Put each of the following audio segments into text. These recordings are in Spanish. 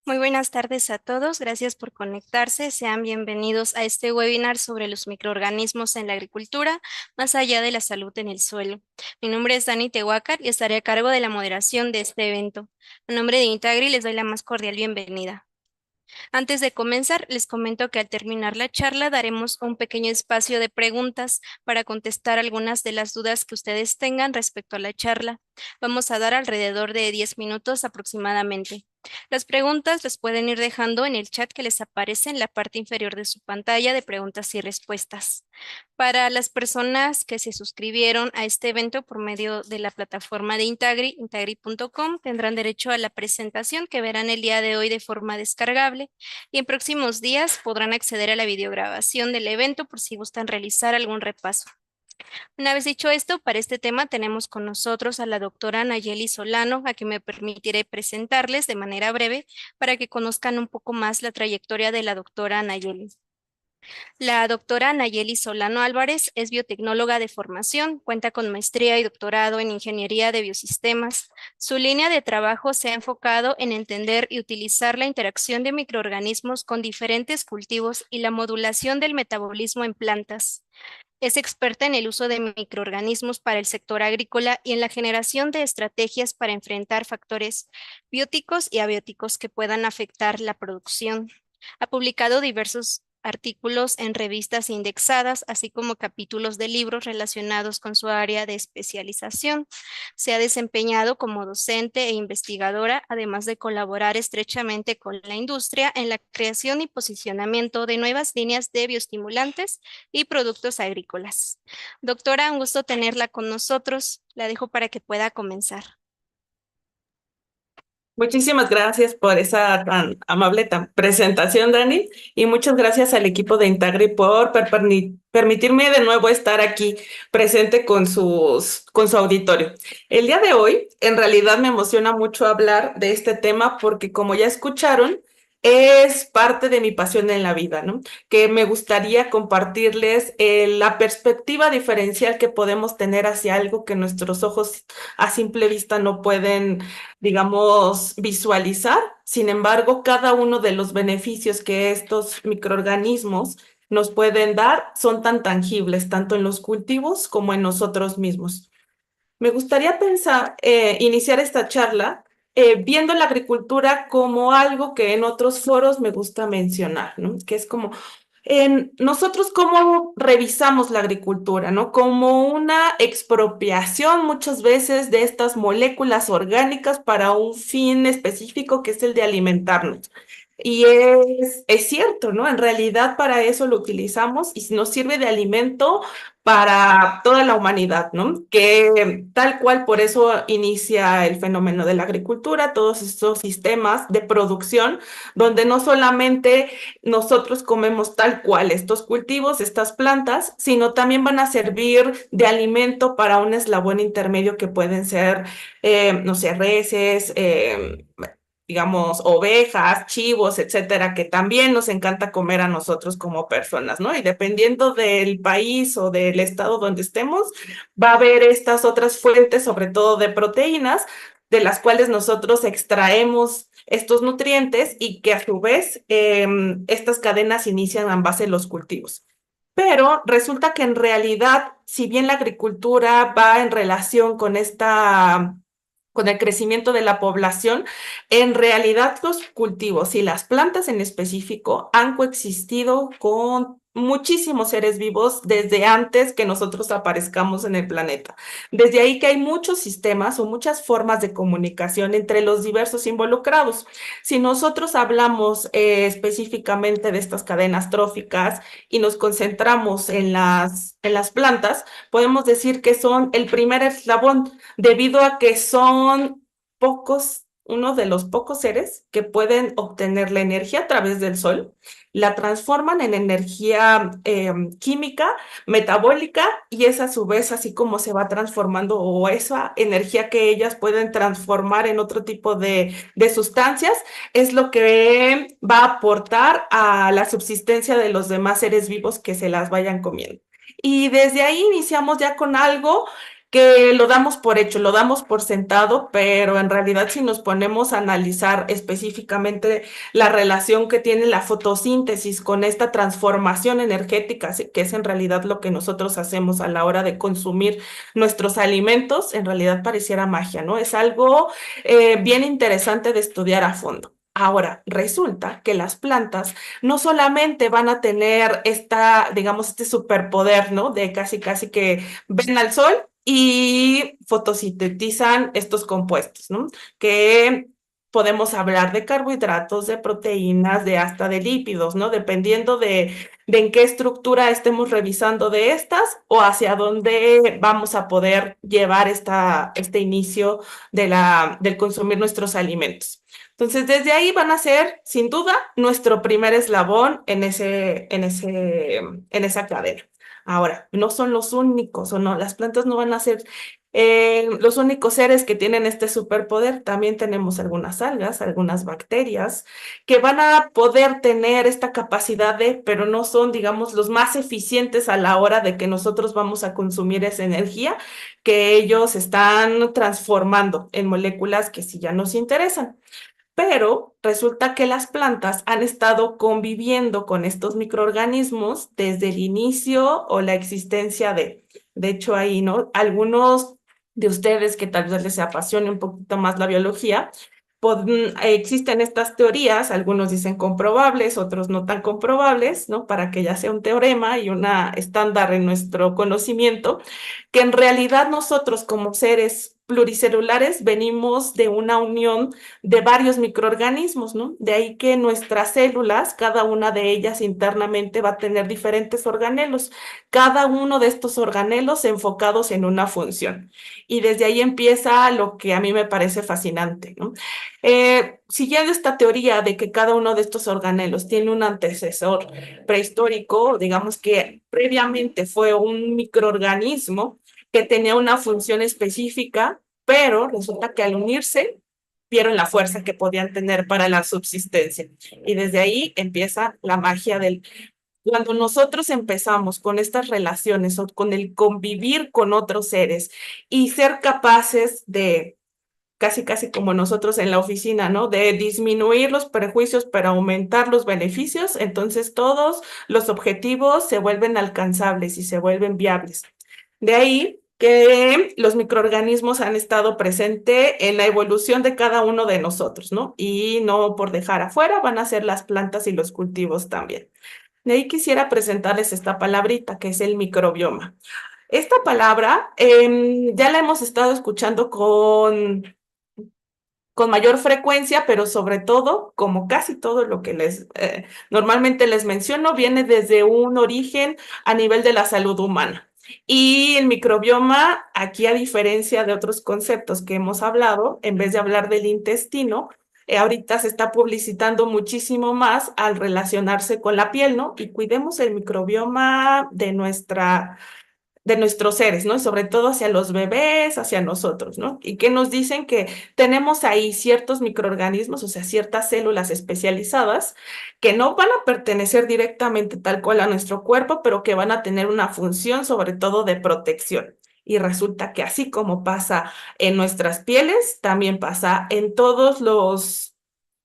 Muy buenas tardes a todos. Gracias por conectarse. Sean bienvenidos a este webinar sobre los microorganismos en la agricultura, más allá de la salud en el suelo. Mi nombre es Dani Tehuacar y estaré a cargo de la moderación de este evento. En nombre de Intagri les doy la más cordial bienvenida. Antes de comenzar, les comento que al terminar la charla daremos un pequeño espacio de preguntas para contestar algunas de las dudas que ustedes tengan respecto a la charla. Vamos a dar alrededor de 10 minutos aproximadamente. Las preguntas las pueden ir dejando en el chat que les aparece en la parte inferior de su pantalla de preguntas y respuestas. Para las personas que se suscribieron a este evento por medio de la plataforma de Intagri, intagri.com, tendrán derecho a la presentación que verán el día de hoy de forma descargable y en próximos días podrán acceder a la videograbación del evento por si gustan realizar algún repaso. Una vez dicho esto, para este tema tenemos con nosotros a la doctora Nayeli Solano, a quien me permitiré presentarles de manera breve para que conozcan un poco más la trayectoria de la doctora Nayeli. La doctora Nayeli Solano Álvarez es biotecnóloga de formación, cuenta con maestría y doctorado en ingeniería de biosistemas. Su línea de trabajo se ha enfocado en entender y utilizar la interacción de microorganismos con diferentes cultivos y la modulación del metabolismo en plantas. Es experta en el uso de microorganismos para el sector agrícola y en la generación de estrategias para enfrentar factores bióticos y abióticos que puedan afectar la producción. Ha publicado diversos artículos en revistas indexadas, así como capítulos de libros relacionados con su área de especialización. Se ha desempeñado como docente e investigadora, además de colaborar estrechamente con la industria en la creación y posicionamiento de nuevas líneas de bioestimulantes y productos agrícolas. Doctora, un gusto tenerla con nosotros. La dejo para que pueda comenzar. Muchísimas gracias por esa tan amable presentación, Dani, y muchas gracias al equipo de Intagri por permitirme de nuevo estar aquí presente con su auditorio. El día de hoy, en realidad me emociona mucho hablar de este tema porque, como ya escucharon, es parte de mi pasión en la vida, ¿no? Que me gustaría compartirles la perspectiva diferencial que podemos tener hacia algo que nuestros ojos a simple vista no pueden, digamos, visualizar. Sin embargo, cada uno de los beneficios que estos microorganismos nos pueden dar son tan tangibles, tanto en los cultivos como en nosotros mismos. Me gustaría iniciar esta charla viendo la agricultura como algo que en otros foros me gusta mencionar, ¿no? Que es como en nosotros cómo revisamos la agricultura, ¿no? Como una expropiación muchas veces de estas moléculas orgánicas para un fin específico que es el de alimentarnos. Y es cierto, ¿no? En realidad para eso lo utilizamos y nos sirve de alimento para toda la humanidad, ¿no? Que tal cual por eso inicia el fenómeno de la agricultura, todos estos sistemas de producción, donde no solamente nosotros comemos tal cual estos cultivos, estas plantas, sino también van a servir de alimento para un eslabón intermedio que pueden ser, no sé, reses, digamos, ovejas, chivos, etcétera, que también nos encanta comer a nosotros como personas, ¿no? Y dependiendo del país o del estado donde estemos, va a haber estas otras fuentes, sobre todo de proteínas, de las cuales nosotros extraemos estos nutrientes y que a su vez estas cadenas inician en base a los cultivos. Pero resulta que en realidad, si bien la agricultura va en relación con con el crecimiento de la población, en realidad los cultivos y las plantas en específico han coexistido con muchísimos seres vivos desde antes que nosotros aparezcamos en el planeta. Desde ahí que hay muchos sistemas o muchas formas de comunicación entre los diversos involucrados. Si nosotros hablamos específicamente de estas cadenas tróficas y nos concentramos en en las plantas, podemos decir que son el primer eslabón debido a que son uno de los pocos seres que pueden obtener la energía a través del sol, la transforman en energía química, metabólica, y es a su vez así como se va transformando o esa energía que ellas pueden transformar en otro tipo de sustancias es lo que va a aportar a la subsistencia de los demás seres vivos que se las vayan comiendo. Y desde ahí iniciamos ya con algo que lo damos por hecho, lo damos por sentado, pero en realidad si nos ponemos a analizar específicamente la relación que tiene la fotosíntesis con esta transformación energética, que es en realidad lo que nosotros hacemos a la hora de consumir nuestros alimentos, en realidad pareciera magia, ¿no? Es algo bien interesante de estudiar a fondo. Ahora, resulta que las plantas no solamente van a tener esta, digamos, este superpoder, ¿no? De casi, casi que ven al sol y fotosintetizan estos compuestos, ¿no? Que podemos hablar de carbohidratos, de proteínas, de hasta de lípidos, ¿no? Dependiendo de en qué estructura estemos revisando de estas o hacia dónde vamos a poder llevar este inicio del consumir nuestros alimentos. Entonces, desde ahí van a ser, sin duda, nuestro primer eslabón en esa cadena. Ahora, no son los únicos, o no, las plantas no van a ser los únicos seres que tienen este superpoder. También tenemos algunas algas, algunas bacterias, que van a poder tener esta capacidad de, pero no son, digamos, los más eficientes a la hora de que nosotros vamos a consumir esa energía que ellos están transformando en moléculas que sí ya nos interesan. Pero resulta que las plantas han estado conviviendo con estos microorganismos desde el inicio o la existencia de hecho, ahí, ¿no? Algunos de ustedes que tal vez les apasione un poquito más la biología, existen estas teorías, algunos dicen comprobables, otros no tan comprobables, ¿no? Para que ya sea un teorema y una estándar en nuestro conocimiento, que en realidad nosotros como seres pluricelulares venimos de una unión de varios microorganismos, ¿no? De ahí que nuestras células, cada una de ellas internamente va a tener diferentes organelos, cada uno de estos organelos enfocados en una función. Y desde ahí empieza lo que a mí me parece fascinante, ¿no? Siguiendo esta teoría de que cada uno de estos organelos tiene un antecesor prehistórico, digamos que previamente fue un microorganismo que tenía una función específica, pero resulta que al unirse vieron la fuerza que podían tener para la subsistencia. Y desde ahí empieza la magia del... Cuando nosotros empezamos con estas relaciones o con el convivir con otros seres y ser capaces de casi, casi como nosotros en la oficina, ¿no? De disminuir los prejuicios para aumentar los beneficios, entonces todos los objetivos se vuelven alcanzables y se vuelven viables. De ahí que los microorganismos han estado presentes en la evolución de cada uno de nosotros, ¿no? Y no por dejar afuera, van a ser las plantas y los cultivos también. De ahí quisiera presentarles esta palabrita que es el microbioma. Esta palabra ya la hemos estado escuchando con mayor frecuencia, pero sobre todo, como casi todo lo que les normalmente les menciono, viene desde un origen a nivel de la salud humana. Y el microbioma, aquí a diferencia de otros conceptos que hemos hablado, en vez de hablar del intestino, ahorita se está publicitando muchísimo más al relacionarse con la piel, ¿no? Y cuidemos el microbioma de nuestros seres, ¿no? Y sobre todo hacia los bebés, hacia nosotros, ¿no? Y que nos dicen que tenemos ahí ciertos microorganismos, o sea, ciertas células especializadas que no van a pertenecer directamente tal cual a nuestro cuerpo, pero que van a tener una función sobre todo de protección. Y resulta que así como pasa en nuestras pieles, también pasa en todos los,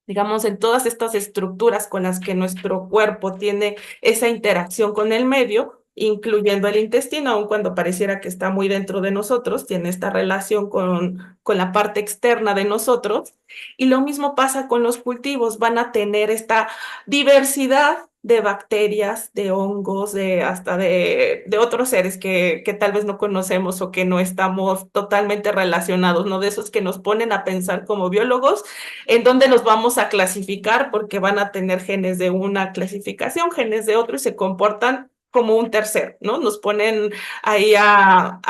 digamos, en todas estas estructuras con las que nuestro cuerpo tiene esa interacción con el medio, incluyendo el intestino, aun cuando pareciera que está muy dentro de nosotros, tiene esta relación con la parte externa de nosotros. Y lo mismo pasa con los cultivos, van a tener esta diversidad de bacterias, de hongos, hasta de otros seres que tal vez no conocemos o que no estamos totalmente relacionados, ¿no? De esos que nos ponen a pensar como biólogos en dónde los vamos a clasificar porque van a tener genes de una clasificación, genes de otro y se comportan como un tercero, ¿no? Nos ponen ahí a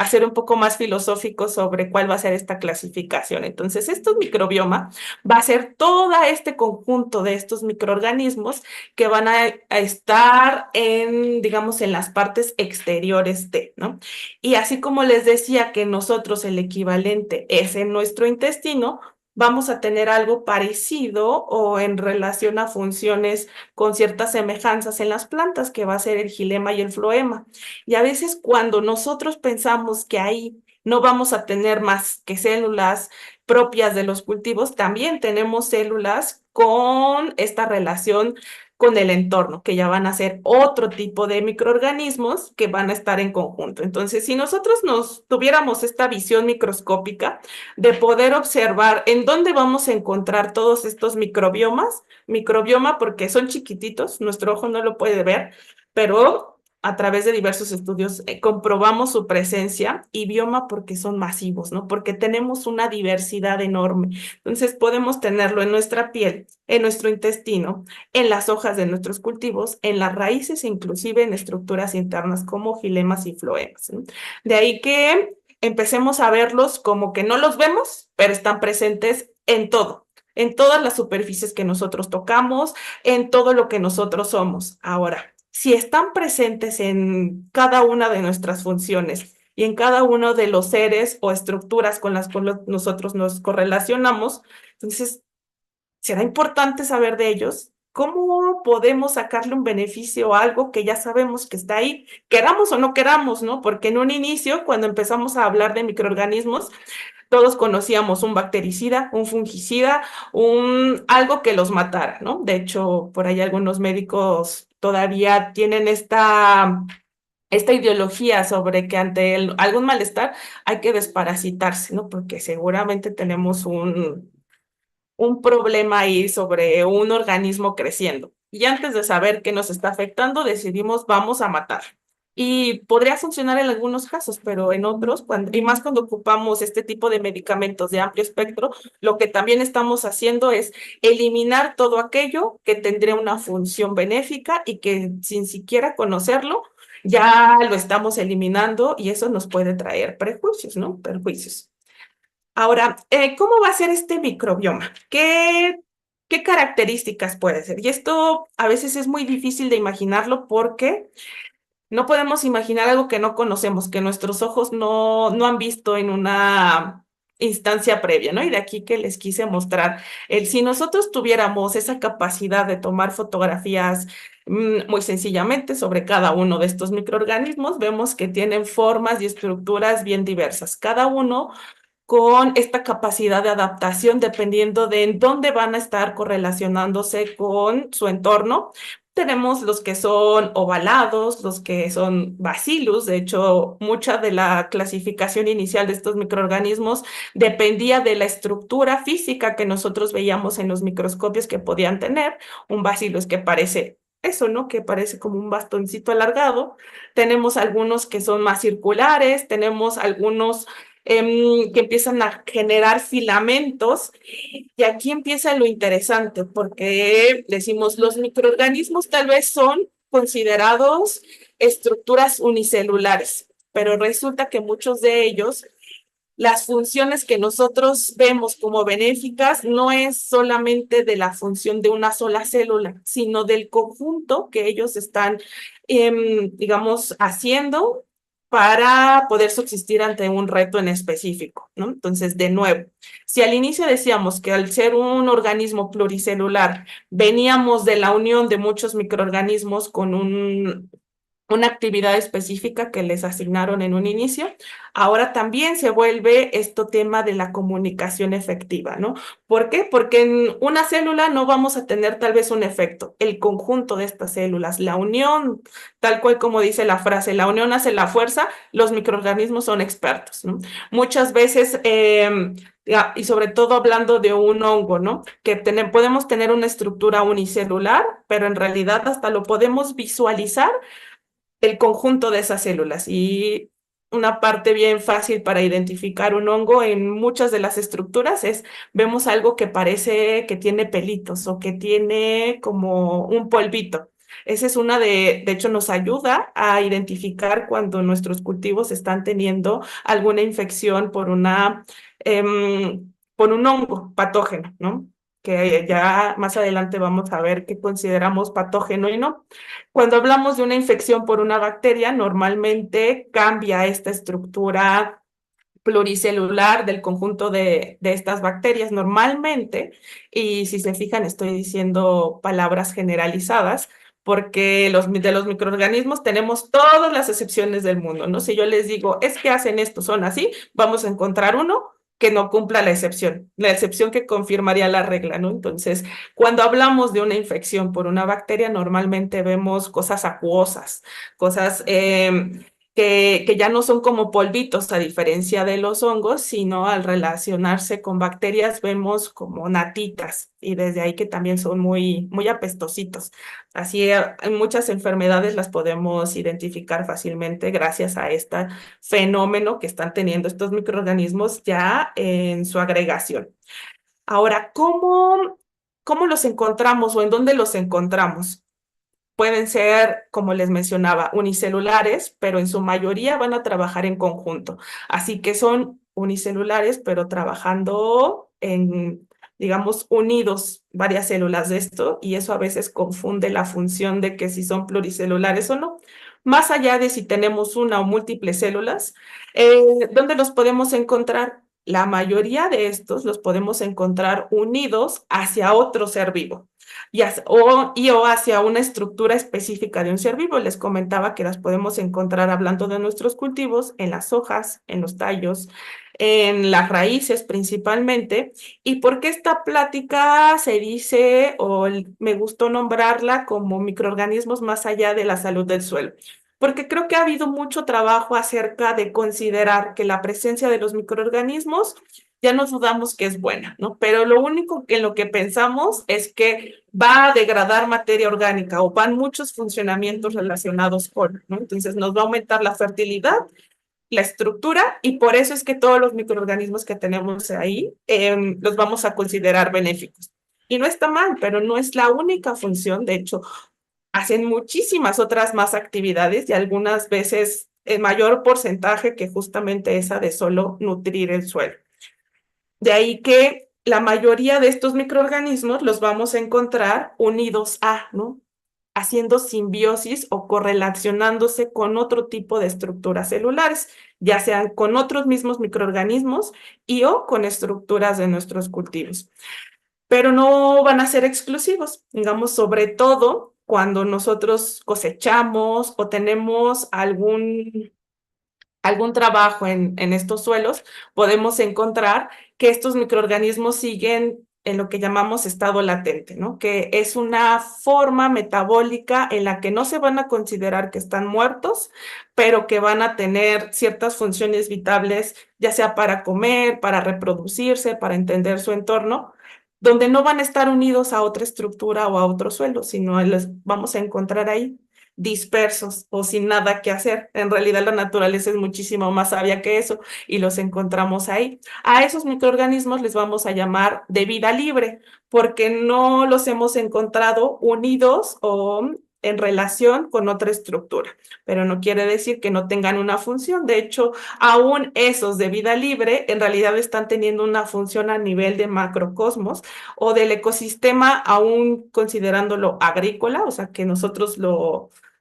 ser un poco más filosóficos sobre cuál va a ser esta clasificación. Entonces, este microbioma va a ser todo este conjunto de estos microorganismos que van a estar en, digamos, en las partes exteriores de, ¿no? Y así como les decía que nosotros el equivalente es en nuestro intestino, vamos a tener algo parecido o en relación a funciones con ciertas semejanzas en las plantas, que va a ser el xilema y el floema. Y a veces cuando nosotros pensamos que ahí no vamos a tener más que células propias de los cultivos, también tenemos células con esta relación con el entorno, que ya van a ser otro tipo de microorganismos que van a estar en conjunto. Entonces, si nosotros nos tuviéramos esta visión microscópica de poder observar en dónde vamos a encontrar todos estos microbiomas, microbioma porque son chiquititos, nuestro ojo no lo puede ver, pero a través de diversos estudios comprobamos su presencia, y bioma porque son masivos, ¿no? Porque tenemos una diversidad enorme. Entonces podemos tenerlo en nuestra piel, en nuestro intestino, en las hojas de nuestros cultivos, en las raíces e inclusive en estructuras internas como filemas y floemas, ¿no? De ahí que empecemos a verlos como que no los vemos, pero están presentes en todo, en todas las superficies que nosotros tocamos, en todo lo que nosotros somos. Ahora, si están presentes en cada una de nuestras funciones y en cada uno de los seres o estructuras con las cuales nosotros nos correlacionamos, entonces será importante saber de ellos. ¿Cómo podemos sacarle un beneficio a algo que ya sabemos que está ahí, queramos o no queramos, ¿no? Porque en un inicio, cuando empezamos a hablar de microorganismos, todos conocíamos un bactericida, un fungicida, algo que los matara, ¿no? De hecho, por ahí algunos médicos todavía tienen esta ideología sobre que ante algún malestar hay que desparasitarse, ¿no? Porque seguramente tenemos un problema ahí sobre un organismo creciendo. Y antes de saber qué nos está afectando, decidimos vamos a matar. Y podría funcionar en algunos casos, pero en otros, y más cuando ocupamos este tipo de medicamentos de amplio espectro, lo que también estamos haciendo es eliminar todo aquello que tendría una función benéfica y que sin siquiera conocerlo, ya lo estamos eliminando, y eso nos puede traer prejuicios, ¿no? Perjuicios. Ahora, ¿cómo va a ser este microbioma? ¿Qué características puede ser? Y esto a veces es muy difícil de imaginarlo porque no podemos imaginar algo que no conocemos, que nuestros ojos no han visto en una instancia previa, ¿no? Y de aquí que les quise mostrar, si nosotros tuviéramos esa capacidad de tomar fotografías muy sencillamente sobre cada uno de estos microorganismos, vemos que tienen formas y estructuras bien diversas. Cada uno con esta capacidad de adaptación dependiendo de en dónde van a estar correlacionándose con su entorno. Tenemos los que son ovalados, los que son bacillus. De hecho, mucha de la clasificación inicial de estos microorganismos dependía de la estructura física que nosotros veíamos en los microscopios que podían tener. Un bacillus que parece eso, ¿no? Que parece como un bastoncito alargado. Tenemos algunos que son más circulares, tenemos algunos que empiezan a generar filamentos. Y aquí empieza lo interesante, porque decimos, los microorganismos tal vez son considerados estructuras unicelulares, pero resulta que muchos de ellos, las funciones que nosotros vemos como benéficas, no es solamente de la función de una sola célula, sino del conjunto que ellos están, digamos, haciendo para poder subsistir ante un reto en específico, ¿no? Entonces, de nuevo, si al inicio decíamos que al ser un organismo pluricelular veníamos de la unión de muchos microorganismos con una actividad específica que les asignaron en un inicio, ahora también se vuelve esto tema de la comunicación efectiva, ¿no? ¿Por qué? Porque en una célula no vamos a tener tal vez un efecto, el conjunto de estas células, la unión, tal cual como dice la frase, la unión hace la fuerza, los microorganismos son expertos, ¿no? Muchas veces, y sobre todo hablando de un hongo, ¿no? Que podemos tener una estructura unicelular, pero en realidad hasta lo podemos visualizar el conjunto de esas células. Y una parte bien fácil para identificar un hongo en muchas de las estructuras es, vemos algo que parece que tiene pelitos o que tiene como un polvito. Esa es una de hecho, nos ayuda a identificar cuando nuestros cultivos están teniendo alguna infección por un hongo patógeno, ¿no? Que ya más adelante vamos a ver qué consideramos patógeno y no. Cuando hablamos de una infección por una bacteria, normalmente cambia esta estructura pluricelular del conjunto de estas bacterias normalmente, y si se fijan, estoy diciendo palabras generalizadas, porque de los microorganismos tenemos todas las excepciones del mundo, ¿no? Si yo les digo, es que hacen esto, son así, vamos a encontrar uno que no cumpla la excepción que confirmaría la regla, ¿no? Entonces, cuando hablamos de una infección por una bacteria, normalmente vemos cosas acuosas, cosas que ya no son como polvitos, a diferencia de los hongos, sino al relacionarse con bacterias vemos como natitas y desde ahí que también son muy apestositos. Así, en muchas enfermedades las podemos identificar fácilmente gracias a este fenómeno que están teniendo estos microorganismos ya en su agregación. Ahora, ¿cómo los encontramos o en dónde los encontramos? Pueden ser, como les mencionaba, unicelulares, pero en su mayoría van a trabajar en conjunto. Así que son unicelulares, pero trabajando en, digamos, unidos varias células de esto, y eso a veces confunde la función de que si son pluricelulares o no. Más allá de si tenemos una o múltiples células, ¿dónde los podemos encontrar? La mayoría de estos los podemos encontrar unidos hacia otro ser vivo o hacia una estructura específica de un ser vivo. Les comentaba que las podemos encontrar hablando de nuestros cultivos en las hojas, en los tallos, en las raíces principalmente. ¿Y por qué esta plática se dice me gustó nombrarla como microorganismos más allá de la salud del suelo? Porque creo que ha habido mucho trabajo acerca de considerar que la presencia de los microorganismos ya no dudamos que es buena, ¿no? Pero lo único en lo que pensamos es que va a degradar materia orgánica o van muchos funcionamientos relacionados con, ¿no? Entonces nos va a aumentar la fertilidad, la estructura, y por eso es que todos los microorganismos que tenemos ahí los vamos a considerar benéficos. Y no está mal, pero no es la única función. De hecho, hacen muchísimas otras más actividades y algunas veces en mayor porcentaje que justamente esa de solo nutrir el suelo. De ahí que la mayoría de estos microorganismos los vamos a encontrar unidos a, ¿no? Haciendo simbiosis o correlacionándose con otro tipo de estructuras celulares, ya sean con otros mismos microorganismos y o con estructuras de nuestros cultivos. Pero no van a ser exclusivos, digamos, sobre todo cuando nosotros cosechamos o tenemos algún trabajo en estos suelos, podemos encontrar que estos microorganismos siguen en lo que llamamos estado latente, ¿no? Que es una forma metabólica en la que no se van a considerar que están muertos, pero que van a tener ciertas funciones vitales, ya sea para comer, para reproducirse, para entender su entorno, donde no van a estar unidos a otra estructura o a otro suelo, sino los vamos a encontrar ahí dispersos o sin nada que hacer. En realidad la naturaleza es muchísimo más sabia que eso y los encontramos ahí. A esos microorganismos les vamos a llamar de vida libre porque no los hemos encontrado unidos o en relación con otra estructura, pero no quiere decir que no tengan una función. De hecho, aún esos de vida libre en realidad están teniendo una función a nivel de macrocosmos o del ecosistema, aún considerándolo agrícola, o sea que nosotros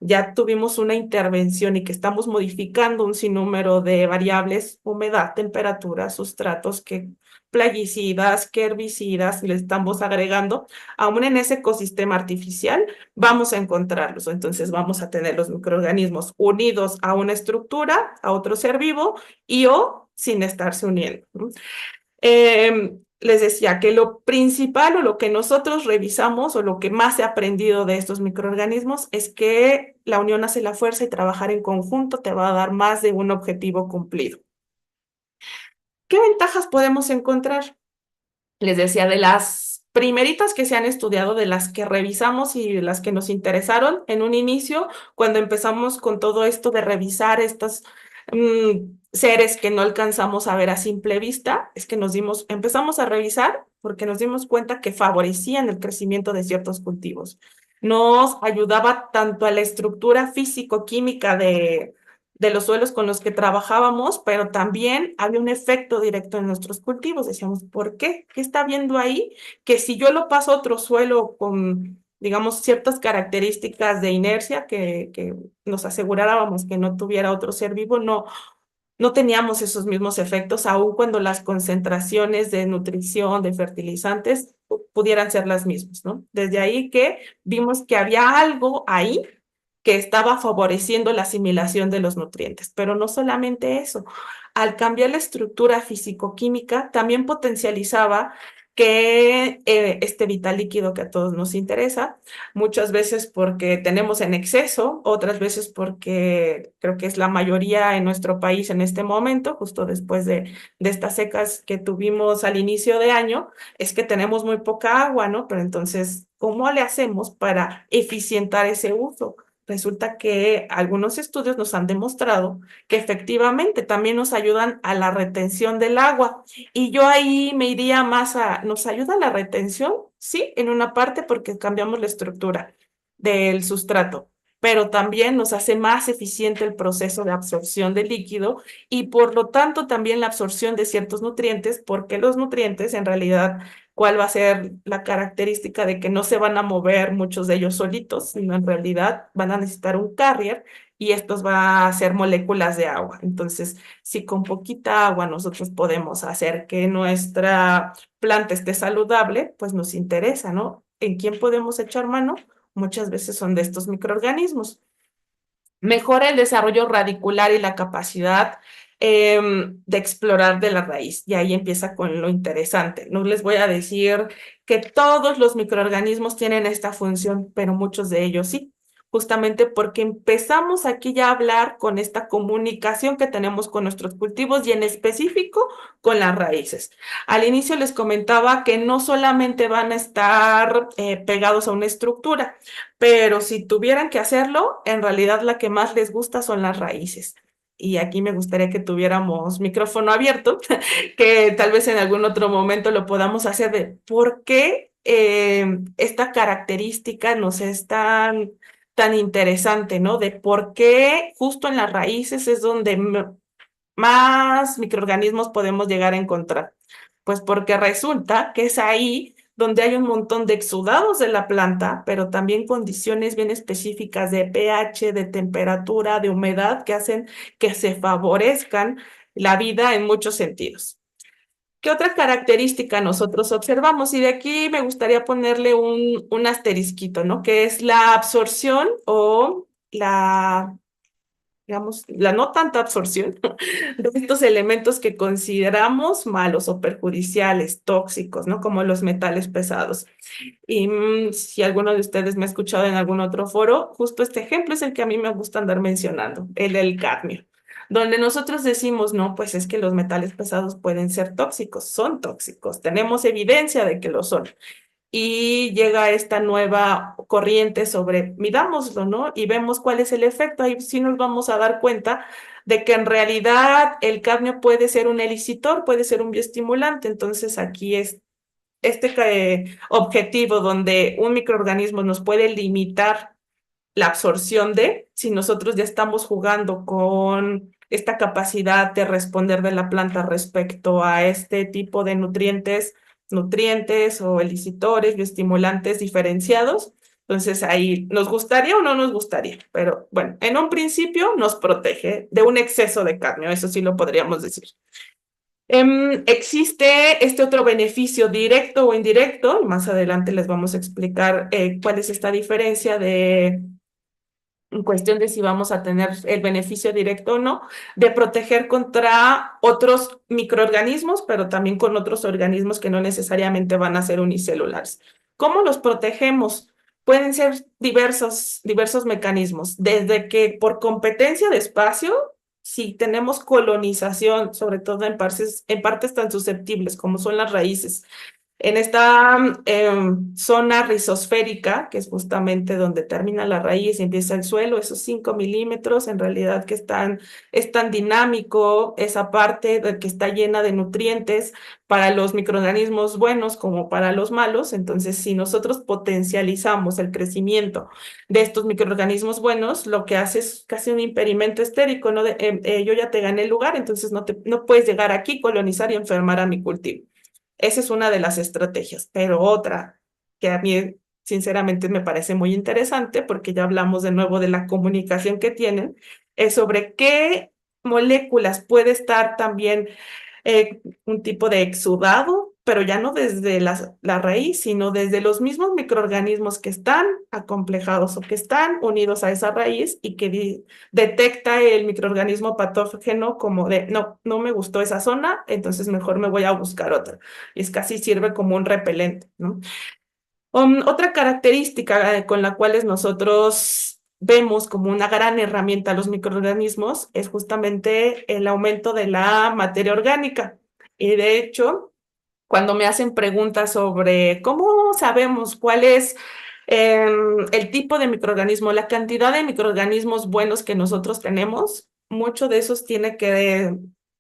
ya tuvimos una intervención y que estamos modificando un sinnúmero de variables, humedad, temperatura, sustratos, que plaguicidas, que herbicidas le estamos agregando, aún en ese ecosistema artificial vamos a encontrarlos. Entonces vamos a tener los microorganismos unidos a una estructura, a otro ser vivo y o sin estarse uniendo, ¿no? Les decía que lo principal o lo que nosotros revisamos o lo que más he aprendido de estos microorganismos es que la unión hace la fuerza y trabajar en conjunto te va a dar más de un objetivo cumplido. ¿Qué ventajas podemos encontrar? Les decía, de las primeritas que se han estudiado, de las que revisamos y de las que nos interesaron en un inicio, cuando empezamos con todo esto de revisar estos seres que no alcanzamos a ver a simple vista, es que empezamos a revisar porque nos dimos cuenta que favorecían el crecimiento de ciertos cultivos. Nos ayudaba tanto a la estructura físico-química de los suelos con los que trabajábamos, pero también había un efecto directo en nuestros cultivos. Decíamos, ¿por qué? ¿Qué está viendo ahí? Que si yo lo paso a otro suelo con, digamos, ciertas características de inercia que nos asegurábamos que no tuviera otro ser vivo, no teníamos esos mismos efectos, aun cuando las concentraciones de nutrición, de fertilizantes, pudieran ser las mismas, ¿no? Desde ahí que vimos que había algo ahí que estaba favoreciendo la asimilación de los nutrientes. Pero no solamente eso, al cambiar la estructura físico-química, también potencializaba que este vital líquido que a todos nos interesa, muchas veces porque tenemos en exceso, otras veces porque creo que es la mayoría en nuestro país en este momento, justo después de estas secas que tuvimos al inicio de año, es que tenemos muy poca agua, ¿no? Pero entonces, ¿cómo le hacemos para eficientar ese uso? Resulta que algunos estudios nos han demostrado que efectivamente también nos ayudan a la retención del agua. Y yo ahí me iría más a, ¿nos ayuda a la retención? Sí, en una parte porque cambiamos la estructura del sustrato, pero también nos hace más eficiente el proceso de absorción del líquido y por lo tanto también la absorción de ciertos nutrientes, porque los nutrientes en realidad, ¿cuál va a ser la característica de que no se van a mover muchos de ellos solitos, sino en realidad van a necesitar un carrier y estos va a ser moléculas de agua? Entonces, si con poquita agua nosotros podemos hacer que nuestra planta esté saludable, pues nos interesa, ¿no? ¿En quién podemos echar mano? Muchas veces son de estos microorganismos. Mejora el desarrollo radicular y la capacidad de explorar de la raíz. Y ahí empieza con lo interesante. No les voy a decir que todos los microorganismos tienen esta función, pero muchos de ellos sí. Justamente porque empezamos aquí ya a hablar con esta comunicación que tenemos con nuestros cultivos y en específico con las raíces. Al inicio les comentaba que no solamente van a estar pegados a una estructura, pero si tuvieran que hacerlo, en realidad la que más les gusta son las raíces. Y aquí me gustaría que tuviéramos micrófono abierto, que tal vez en algún otro momento lo podamos hacer de por qué esta característica nos es tan interesante, ¿no? De por qué justo en las raíces es donde más microorganismos podemos llegar a encontrar. Pues porque resulta que es ahí donde hay un montón de exudados de la planta, pero también condiciones bien específicas de pH, de temperatura, de humedad, que hacen que se favorezcan la vida en muchos sentidos. ¿Qué otra característica nosotros observamos? Y de aquí me gustaría ponerle un asterisquito, ¿no? Que es la absorción o la, digamos, la no tanta absorción de estos elementos que consideramos malos o perjudiciales, tóxicos, ¿no? Como los metales pesados. Y si alguno de ustedes me ha escuchado en algún otro foro, justo este ejemplo es el que a mí me gusta andar mencionando, el del cadmio, donde nosotros decimos, no, pues es que los metales pesados pueden ser tóxicos, son tóxicos, tenemos evidencia de que lo son y llega esta nueva corriente sobre, midámoslo, ¿no? Y vemos cuál es el efecto. Ahí sí nos vamos a dar cuenta de que en realidad el cadmio puede ser un elicitor, puede ser un bioestimulante. Entonces aquí es este objetivo donde un microorganismo nos puede limitar la absorción de, si nosotros ya estamos jugando con esta capacidad de responder de la planta respecto a este tipo de nutrientes o elicitores, bioestimulantes diferenciados. Entonces ahí nos gustaría o no nos gustaría, pero bueno, en un principio nos protege de un exceso de cadmio, eso sí lo podríamos decir. Existe este otro beneficio directo o indirecto, y más adelante les vamos a explicar cuál es esta diferencia de en cuestión de si vamos a tener el beneficio directo o no, de proteger contra otros microorganismos, pero también con otros organismos que no necesariamente van a ser unicelulares. ¿Cómo los protegemos? Pueden ser diversos mecanismos, desde que por competencia de espacio, si tenemos colonización, sobre todo en partes tan susceptibles como son las raíces, en esta zona rizosférica, que es justamente donde termina la raíz y empieza el suelo, esos 5 milímetros, en realidad que es tan dinámico esa parte de que está llena de nutrientes para los microorganismos buenos como para los malos. Entonces, si nosotros potencializamos el crecimiento de estos microorganismos buenos, lo que hace es casi un impedimento estérico, ¿no? Yo ya te gané el lugar, entonces no puedes llegar aquí, colonizar y enfermar a mi cultivo. Esa es una de las estrategias, pero otra que a mí sinceramente me parece muy interesante porque ya hablamos de nuevo de la comunicación que tienen, es sobre qué moléculas, puede estar también un tipo de exudado, pero ya no desde la raíz, sino desde los mismos microorganismos que están acomplejados o que están unidos a esa raíz y que detecta el microorganismo patógeno como de, no, no me gustó esa zona, entonces mejor me voy a buscar otra. Y es casi sirve como un repelente, ¿no? Otra característica con la cual nosotros vemos como una gran herramienta a los microorganismos es justamente el aumento de la materia orgánica. Y de hecho, cuando me hacen preguntas sobre cómo sabemos cuál es el tipo de microorganismo, la cantidad de microorganismos buenos que nosotros tenemos, mucho de esos tiene que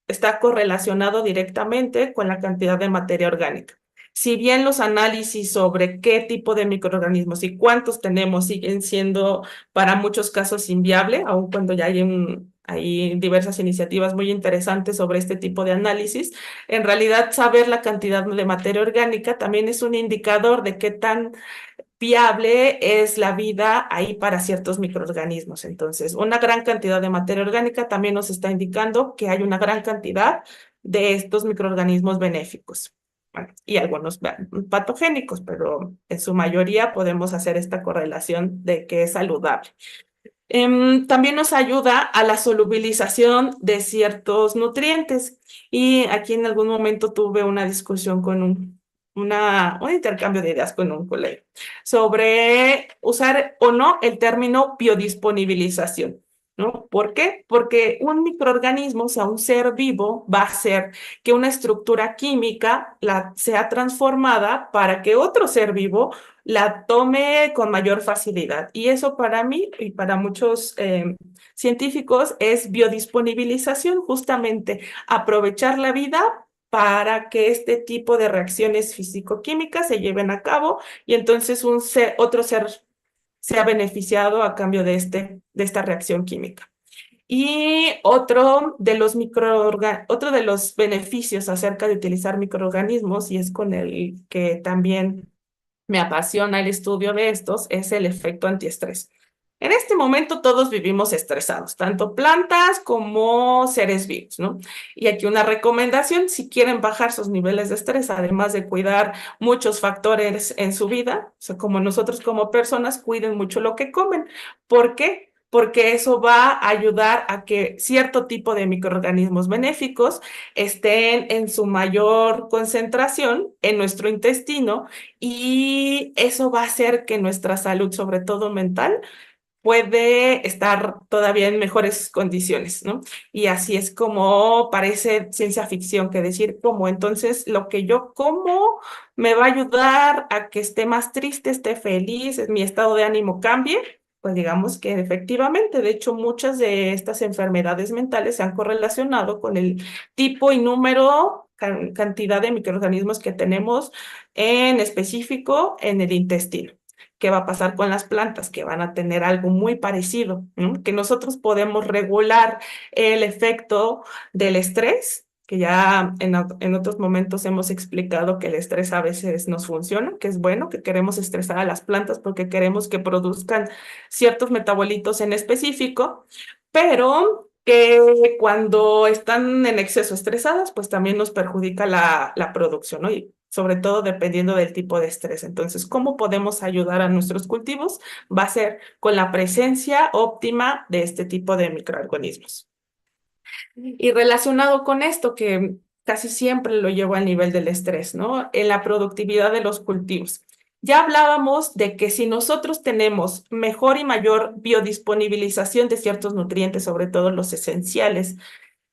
estar correlacionado directamente con la cantidad de materia orgánica. Si bien los análisis sobre qué tipo de microorganismos y cuántos tenemos siguen siendo para muchos casos inviable, aun cuando ya hay diversas iniciativas muy interesantes sobre este tipo de análisis, en realidad saber la cantidad de materia orgánica también es un indicador de qué tan viable es la vida ahí para ciertos microorganismos. Entonces, una gran cantidad de materia orgánica también nos está indicando que hay una gran cantidad de estos microorganismos benéficos. Bueno, y algunos patogénicos, pero en su mayoría podemos hacer esta correlación de que es saludable. También nos ayuda a la solubilización de ciertos nutrientes. Y aquí en algún momento tuve una discusión con un intercambio de ideas con un colega sobre usar o no el término biodisponibilización. ¿No? ¿Por qué? Porque un microorganismo, o sea, un ser vivo, va a hacer que una estructura química sea transformada para que otro ser vivo la tome con mayor facilidad. Y eso para mí y para muchos científicos es biodisponibilización, justamente aprovechar la vida para que este tipo de reacciones físico-químicas se lleven a cabo y entonces otro ser sea beneficiado a cambio de esta reacción química. Y otro de los beneficios acerca de utilizar microorganismos, y es con el que también me apasiona el estudio de estos, es el efecto antiestrés. En este momento todos vivimos estresados, tanto plantas como seres vivos, ¿no? Y aquí una recomendación, si quieren bajar sus niveles de estrés, además de cuidar muchos factores en su vida, o sea, como nosotros como personas, cuiden mucho lo que comen. ¿Por qué? Porque eso va a ayudar a que cierto tipo de microorganismos benéficos estén en su mayor concentración en nuestro intestino y eso va a hacer que nuestra salud, sobre todo mental, puede estar todavía en mejores condiciones, ¿no? Y así es como parece ciencia ficción, que decir, como entonces lo que yo como me va a ayudar a que esté más triste, esté feliz, mi estado de ánimo cambie. Pues digamos que efectivamente, de hecho, muchas de estas enfermedades mentales se han correlacionado con el tipo y número, cantidad de microorganismos que tenemos en específico en el intestino. ¿Qué va a pasar con las plantas? Que van a tener algo muy parecido, ¿no? Que nosotros podemos regular el efecto del estrés, que ya en otros momentos hemos explicado que el estrés a veces nos funciona, que es bueno, que queremos estresar a las plantas porque queremos que produzcan ciertos metabolitos en específico, pero que cuando están en exceso estresadas, pues también nos perjudica la producción, ¿no? Y sobre todo dependiendo del tipo de estrés. Entonces, ¿cómo podemos ayudar a nuestros cultivos? Va a ser con la presencia óptima de este tipo de microorganismos. Y relacionado con esto, que casi siempre lo llevo al nivel del estrés, ¿no? En la productividad de los cultivos. Ya hablábamos de que si nosotros tenemos mejor y mayor biodisponibilización de ciertos nutrientes, sobre todo los esenciales,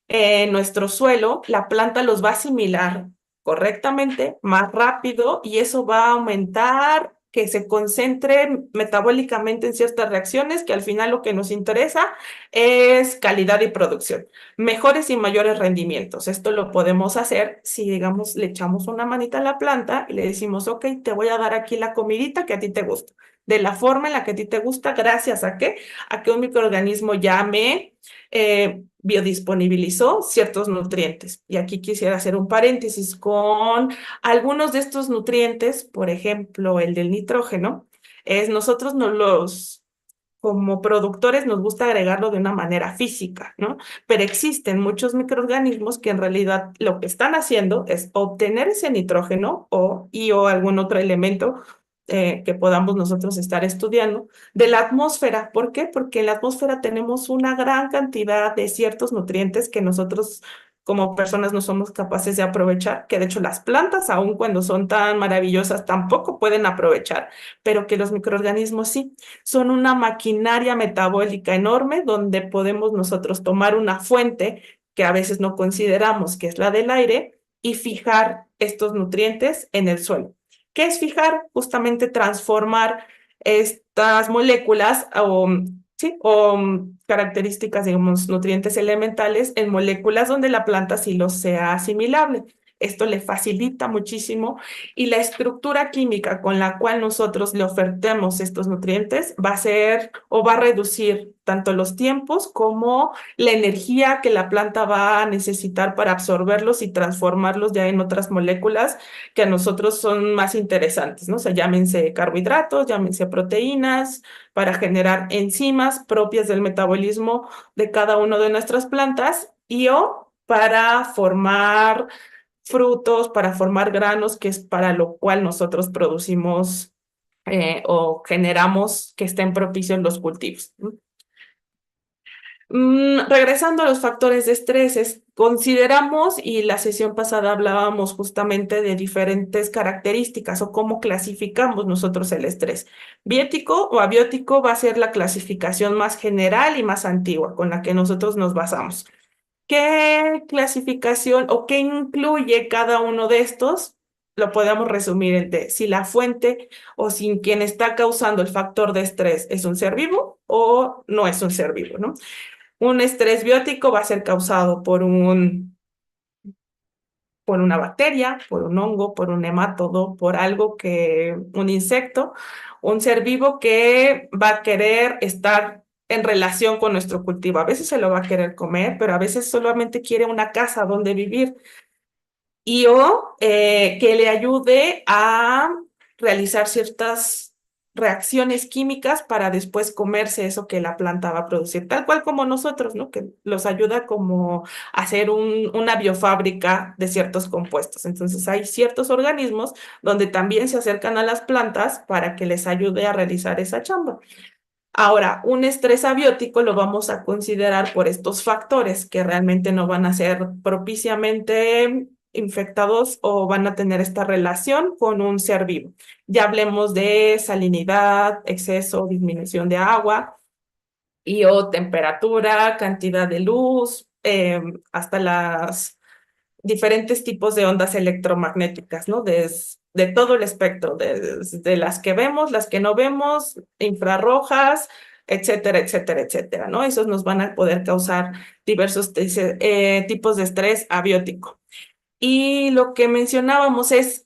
en nuestro suelo, la planta los va a asimilar correctamente, más rápido, y eso va a aumentar que se concentre metabólicamente en ciertas reacciones, que al final lo que nos interesa es calidad y producción, mejores y mayores rendimientos. Esto lo podemos hacer si, digamos, le echamos una manita a la planta y le decimos, ok, te voy a dar aquí la comidita que a ti te gusta, de la forma en la que a ti te gusta, gracias a qué, a que un microorganismo llame biodisponibilizó ciertos nutrientes. Y aquí quisiera hacer un paréntesis con algunos de estos nutrientes, por ejemplo, el del nitrógeno, nosotros no los como productores nos gusta agregarlo de una manera física, ¿no? Pero existen muchos microorganismos que en realidad lo que están haciendo es obtener ese nitrógeno o algún otro elemento que podamos nosotros estar estudiando de la atmósfera. ¿Por qué? Porque en la atmósfera tenemos una gran cantidad de ciertos nutrientes que nosotros como personas no somos capaces de aprovechar, que de hecho las plantas, aun cuando son tan maravillosas, tampoco pueden aprovechar, pero que los microorganismos sí. Son una maquinaria metabólica enorme donde podemos nosotros tomar una fuente que a veces no consideramos, que es la del aire, y fijar estos nutrientes en el suelo. ¿Qué es fijar? Justamente transformar estas moléculas sí, características, digamos, nutrientes elementales en moléculas donde la planta sí los sea asimilable. Esto le facilita muchísimo y la estructura química con la cual nosotros le ofertemos estos nutrientes va a ser o va a reducir tanto los tiempos como la energía que la planta va a necesitar para absorberlos y transformarlos ya en otras moléculas que a nosotros son más interesantes, ¿no? O sea, llámense carbohidratos, llámense proteínas, para generar enzimas propias del metabolismo de cada una de nuestras plantas y o para formar frutos, para formar granos, que es para lo cual nosotros producimos generamos que estén propicios los cultivos. Regresando a los factores de estrés, consideramos, y la sesión pasada hablábamos justamente de diferentes características o cómo clasificamos nosotros el estrés. Biótico o abiótico va a ser la clasificación más general y más antigua con la que nosotros nos basamos. ¿Qué clasificación o qué incluye cada uno de estos? Lo podemos resumir en si la fuente o si quien está causando el factor de estrés es un ser vivo o no es un ser vivo, ¿no? Un estrés biótico va a ser causado por una bacteria, por un hongo, por un nemátodo, por un insecto, un ser vivo que va a querer estar en relación con nuestro cultivo. A veces se lo va a querer comer, pero a veces solamente quiere una casa donde vivir y o que le ayude a realizar ciertas reacciones químicas para después comerse eso que la planta va a producir, tal cual como nosotros, ¿no? Que los ayuda como a hacer una biofábrica de ciertos compuestos. Entonces hay ciertos organismos donde también se acercan a las plantas para que les ayude a realizar esa chamba. Ahora, un estrés abiótico lo vamos a considerar por estos factores que realmente no van a ser propiciamente infectados o van a tener esta relación con un ser vivo. Ya hablemos de salinidad, exceso, disminución de agua y o temperatura, cantidad de luz, hasta las diferentes tipos de ondas electromagnéticas, ¿no? De todo el espectro, desde las que vemos, las que no vemos, infrarrojas, etcétera, etcétera, etcétera, ¿no? Esos nos van a poder causar diversos tipos de estrés abiótico. Y lo que mencionábamos es,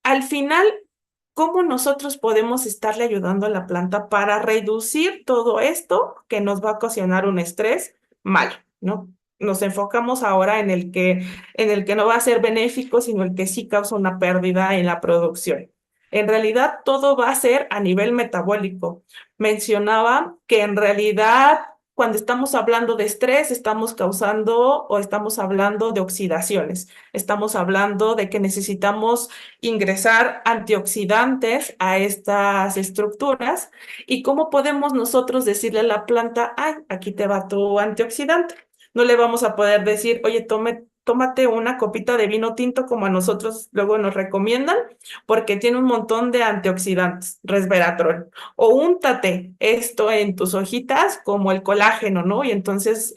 al final, ¿cómo nosotros podemos estarle ayudando a la planta para reducir todo esto que nos va a ocasionar un estrés malo, ¿no? Nos enfocamos ahora en el que no va a ser benéfico, sino el que sí causa una pérdida en la producción. En realidad, todo va a ser a nivel metabólico. Mencionaba que en realidad, cuando estamos hablando de estrés, estamos causando o estamos hablando de oxidaciones. Estamos hablando de que necesitamos ingresar antioxidantes a estas estructuras y cómo podemos nosotros decirle a la planta, ay, aquí te va tu antioxidante. No le vamos a poder decir, oye, tómate una copita de vino tinto como a nosotros luego nos recomiendan, porque tiene un montón de antioxidantes, resveratrol, o úntate esto en tus hojitas como el colágeno, ¿no? Y entonces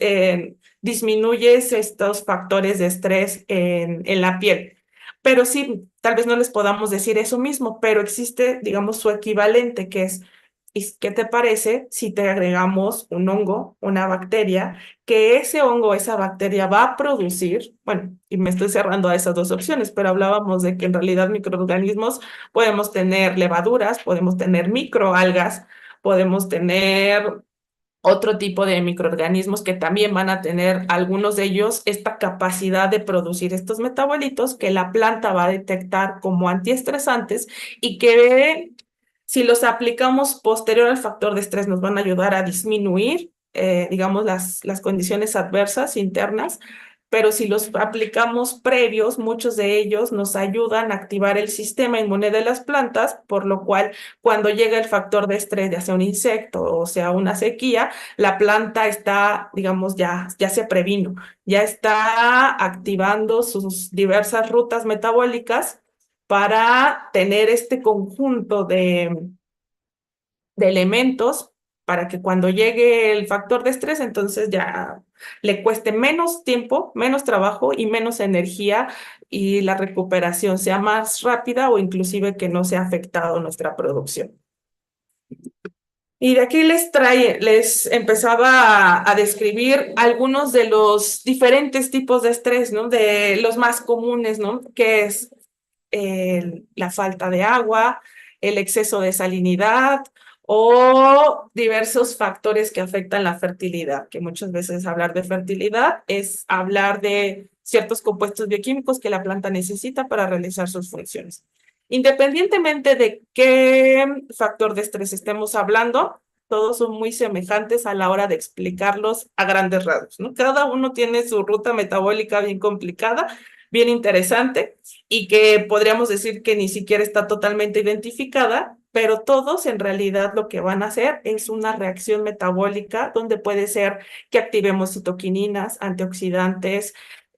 disminuyes estos factores de estrés en la piel. Pero sí, tal vez no les podamos decir eso mismo, pero existe, digamos, su equivalente, que es, ¿y qué te parece si te agregamos un hongo, una bacteria, que ese hongo, esa bacteria va a producir, bueno, y me estoy cerrando a esas dos opciones, pero hablábamos de que en realidad microorganismos podemos tener levaduras, podemos tener microalgas, podemos tener otro tipo de microorganismos que también van a tener algunos de ellos esta capacidad de producir estos metabolitos que la planta va a detectar como antiestresantes y que Si los aplicamos posterior al factor de estrés, nos van a ayudar a disminuir, digamos, las condiciones adversas internas, pero si los aplicamos previos, muchos de ellos nos ayudan a activar el sistema inmune de las plantas, por lo cual cuando llega el factor de estrés, ya sea un insecto o sea una sequía, la planta está, digamos, ya se previno, ya está activando sus diversas rutas metabólicas para tener este conjunto de elementos para que cuando llegue el factor de estrés, entonces ya le cueste menos tiempo, menos trabajo y menos energía y la recuperación sea más rápida o inclusive que no sea afectado nuestra producción. Y de aquí les empezaba a describir algunos de los diferentes tipos de estrés, ¿no? De los más comunes, ¿no? Que es la falta de agua, el exceso de salinidad o diversos factores que afectan la fertilidad, que muchas veces hablar de fertilidad es hablar de ciertos compuestos bioquímicos que la planta necesita para realizar sus funciones. Independientemente de qué factor de estrés estemos hablando, todos son muy semejantes a la hora de explicarlos a grandes rasgos, ¿no? Cada uno tiene su ruta metabólica bien complicada, bien interesante y que podríamos decir que ni siquiera está totalmente identificada, pero todos en realidad lo que van a hacer es una reacción metabólica donde puede ser que activemos citoquininas, antioxidantes,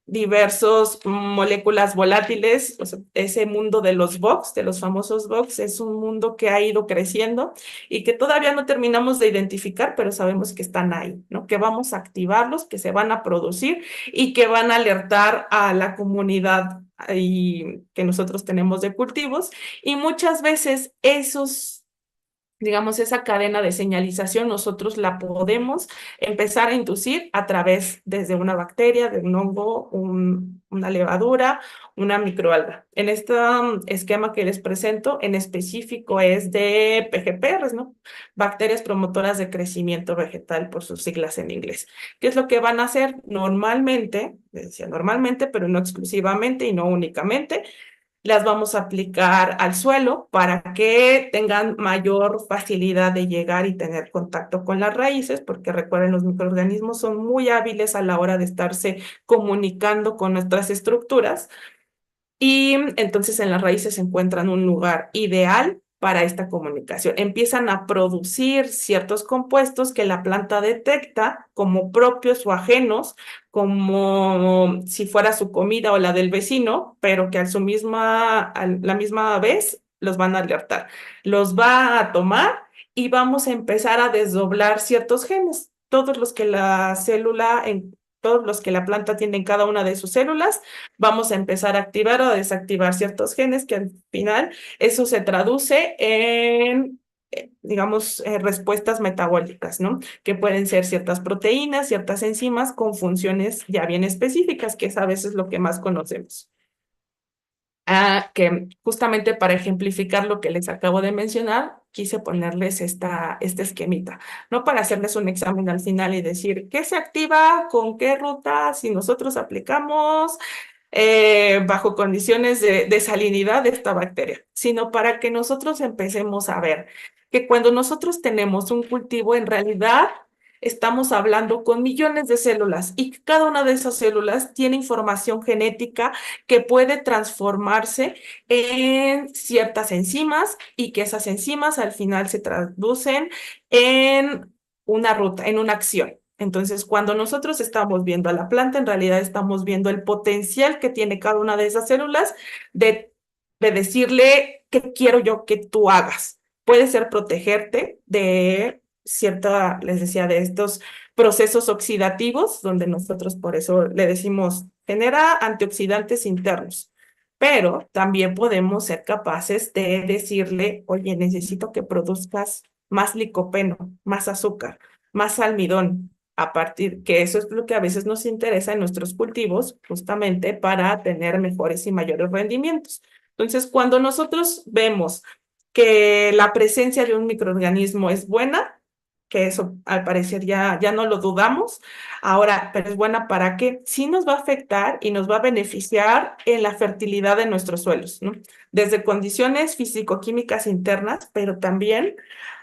diversos moléculas volátiles. O sea, ese mundo de los box, de los famosos box, es un mundo que ha ido creciendo y que todavía no terminamos de identificar, pero sabemos que están ahí, ¿no? Que vamos a activarlos, que se van a producir y que van a alertar a la comunidad que nosotros tenemos de cultivos. Y muchas veces digamos, esa cadena de señalización nosotros la podemos empezar a inducir a través desde una bacteria, de un hongo, una levadura, una microalga. En este esquema que les presento, en específico es de PGPRs, ¿no? Bacterias promotoras de crecimiento vegetal, por sus siglas en inglés. ¿Qué es lo que van a hacer? Normalmente, les decía normalmente, pero no exclusivamente y no únicamente, las vamos a aplicar al suelo para que tengan mayor facilidad de llegar y tener contacto con las raíces, porque recuerden, los microorganismos son muy hábiles a la hora de estarse comunicando con nuestras estructuras y entonces en las raíces se encuentran un lugar ideal para esta comunicación. Empiezan a producir ciertos compuestos que la planta detecta como propios o ajenos, como si fuera su comida o la del vecino, pero que a la misma vez los van a alertar. Los va a tomar y vamos a empezar a desdoblar ciertos genes, todos los que la planta tiene en cada una de sus células. Vamos a empezar a activar o a desactivar ciertos genes que al final eso se traduce en, digamos, respuestas metabólicas, ¿no? Que pueden ser ciertas proteínas, ciertas enzimas con funciones ya bien específicas, que es a veces lo que más conocemos. Que justamente para ejemplificar lo que les acabo de mencionar, quise ponerles este esquemita, no para hacerles un examen al final y decir qué se activa, con qué ruta, si nosotros aplicamos bajo condiciones de salinidad de esta bacteria, sino para que nosotros empecemos a ver que cuando nosotros tenemos un cultivo, en realidad estamos hablando con millones de células y que cada una de esas células tiene información genética que puede transformarse en ciertas enzimas y que esas enzimas al final se traducen en una ruta, en una acción. Entonces, cuando nosotros estamos viendo a la planta, en realidad estamos viendo el potencial que tiene cada una de esas células de decirle qué quiero yo que tú hagas. Puede ser protegerte de les decía, de estos procesos oxidativos, donde nosotros por eso le decimos, genera antioxidantes internos. Pero también podemos ser capaces de decirle, oye, necesito que produzcas más licopeno, más azúcar, más almidón, a partir que eso es lo que a veces nos interesa en nuestros cultivos, justamente para tener mejores y mayores rendimientos. Entonces, cuando nosotros vemos que la presencia de un microorganismo es buena, que eso al parecer ya no lo dudamos. Ahora, pero es buena para qué? Sí nos va a afectar y nos va a beneficiar en la fertilidad de nuestros suelos, ¿no? Desde condiciones físico-químicas internas, pero también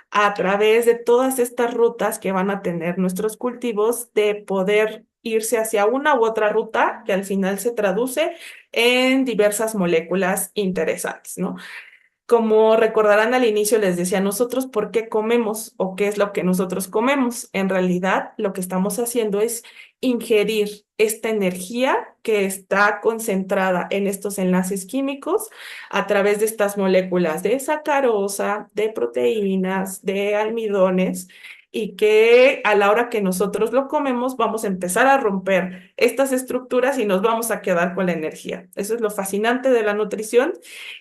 a través de todas estas rutas que van a tener nuestros cultivos, de poder irse hacia una u otra ruta que al final se traduce en diversas moléculas interesantes, ¿no? Como recordarán al inicio, les decía, nosotros por qué comemos o qué es lo que nosotros comemos. En realidad, lo que estamos haciendo es ingerir esta energía que está concentrada en estos enlaces químicos a través de estas moléculas de sacarosa, de proteínas, de almidones, y que a la hora que nosotros lo comemos vamos a empezar a romper estas estructuras y nos vamos a quedar con la energía. Eso es lo fascinante de la nutrición,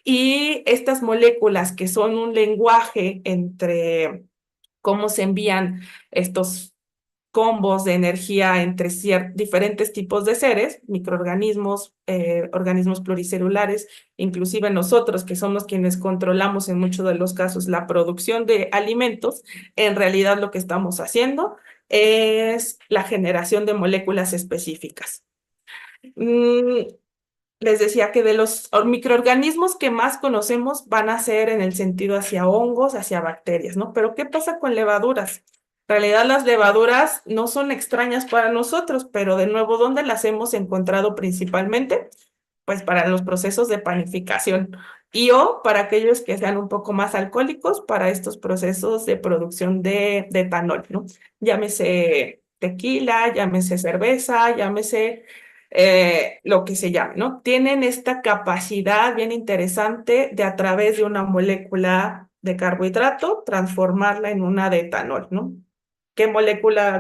y estas moléculas que son un lenguaje entre cómo se envían estos combos de energía entre diferentes tipos de seres, microorganismos, organismos pluricelulares, inclusive nosotros que somos quienes controlamos en muchos de los casos la producción de alimentos. En realidad lo que estamos haciendo es la generación de moléculas específicas. Mm, Les decía que de los microorganismos que más conocemos van a ser en el sentido hacia hongos, hacia bacterias, ¿no? Pero ¿qué pasa con levaduras? En realidad las levaduras no son extrañas para nosotros, pero de nuevo, ¿dónde las hemos encontrado principalmente? Pues para los procesos de panificación, y o para aquellos que sean un poco más alcohólicos, para estos procesos de producción de etanol, ¿no? Llámese tequila, llámese cerveza, llámese lo que se llame, ¿no? Tienen esta capacidad bien interesante de, a través de una molécula de carbohidrato, transformarla en una de etanol, ¿no?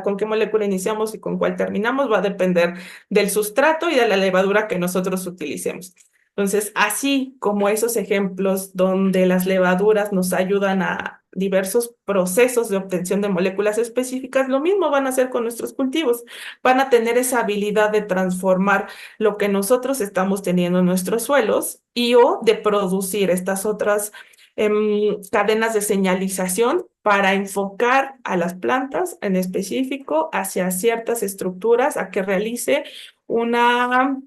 Con qué molécula iniciamos y con cuál terminamos va a depender del sustrato y de la levadura que nosotros utilicemos. Entonces, así como esos ejemplos donde las levaduras nos ayudan a diversos procesos de obtención de moléculas específicas, lo mismo van a hacer con nuestros cultivos. Van a tener esa habilidad de transformar lo que nosotros estamos teniendo en nuestros suelos, y o de producir estas otras cadenas de señalización para enfocar a las plantas en específico hacia ciertas estructuras, a que realice una,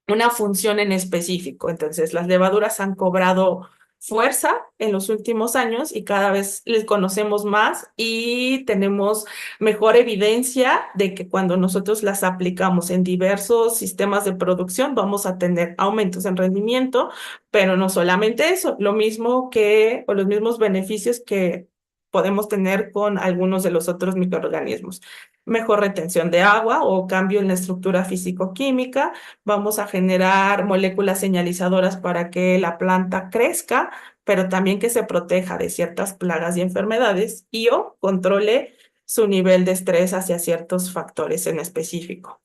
una función en específico. Entonces, las levaduras han cobrado fuerza en los últimos años y cada vez les conocemos más y tenemos mejor evidencia de que cuando nosotros las aplicamos en diversos sistemas de producción vamos a tener aumentos en rendimiento, pero no solamente eso, lo mismo que, o los mismos beneficios que podemos tener con algunos de los otros microorganismos. Mejor retención de agua o cambio en la estructura físico-química. Vamos a generar moléculas señalizadoras para que la planta crezca, pero también que se proteja de ciertas plagas y enfermedades, y o controle su nivel de estrés hacia ciertos factores en específico.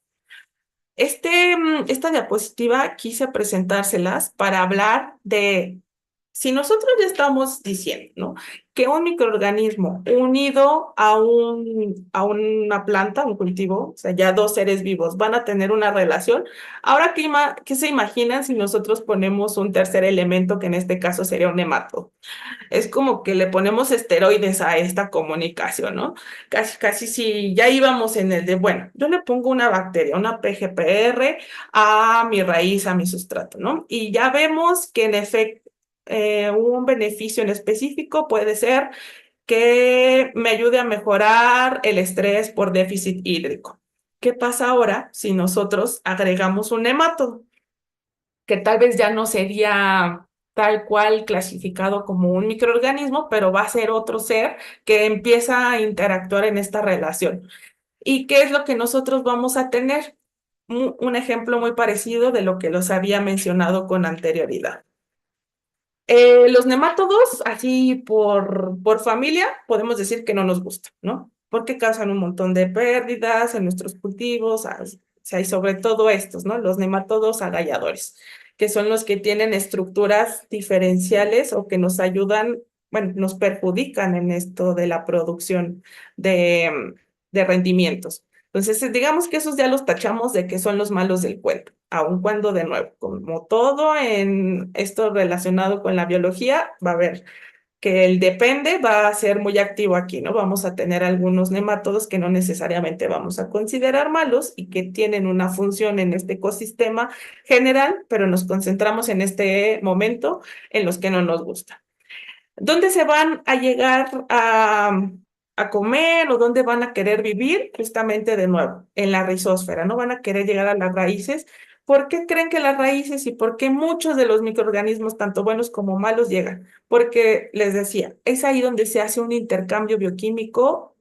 Esta diapositiva quise presentárselas para hablar de, si nosotros ya estamos diciendo, ¿no?, que un microorganismo unido a una planta, un cultivo, o sea, ya dos seres vivos van a tener una relación. Ahora, ¿qué se imaginan si nosotros ponemos un tercer elemento, que en este caso sería un nematodo? Es como que le ponemos esteroides a esta comunicación, ¿no? Casi, casi si ya íbamos en el de, bueno, yo le pongo una bacteria, una PGPR a mi raíz, a mi sustrato, ¿no? Y ya vemos que en efecto un beneficio en específico puede ser que me ayude a mejorar el estrés por déficit hídrico. ¿Qué pasa ahora si nosotros agregamos un nematodo, que tal vez ya no sería tal cual clasificado como un microorganismo, pero va a ser otro ser que empieza a interactuar en esta relación? ¿Y qué es lo que nosotros vamos a tener? Un ejemplo muy parecido de lo que los había mencionado con anterioridad. Los nemátodos, así por familia, podemos decir que no nos gustan, ¿no? Porque causan un montón de pérdidas en nuestros cultivos, o sea, y sobre todo estos, ¿no? Los nemátodos agalladores, que son los que tienen estructuras diferenciales o que nos ayudan, bueno, nos perjudican en esto de la producción de rendimientos. Entonces, digamos que esos ya los tachamos de que son los malos del cuento, aun cuando, de nuevo, como todo en esto relacionado con la biología, va a haber que el depende va a ser muy activo aquí, ¿no? Vamos a tener algunos nemátodos que no necesariamente vamos a considerar malos y que tienen una función en este ecosistema general, pero nos concentramos en este momento en los que no nos gusta. ¿Dónde se van a llegar a comer o dónde van a querer vivir? Justamente de nuevo, en la rizósfera, ¿no? Van a querer llegar a las raíces. ¿Por qué creen que las raíces y por qué muchos de los microorganismos, tanto buenos como malos, llegan? Porque les decía, es ahí donde se hace un intercambio bioquímico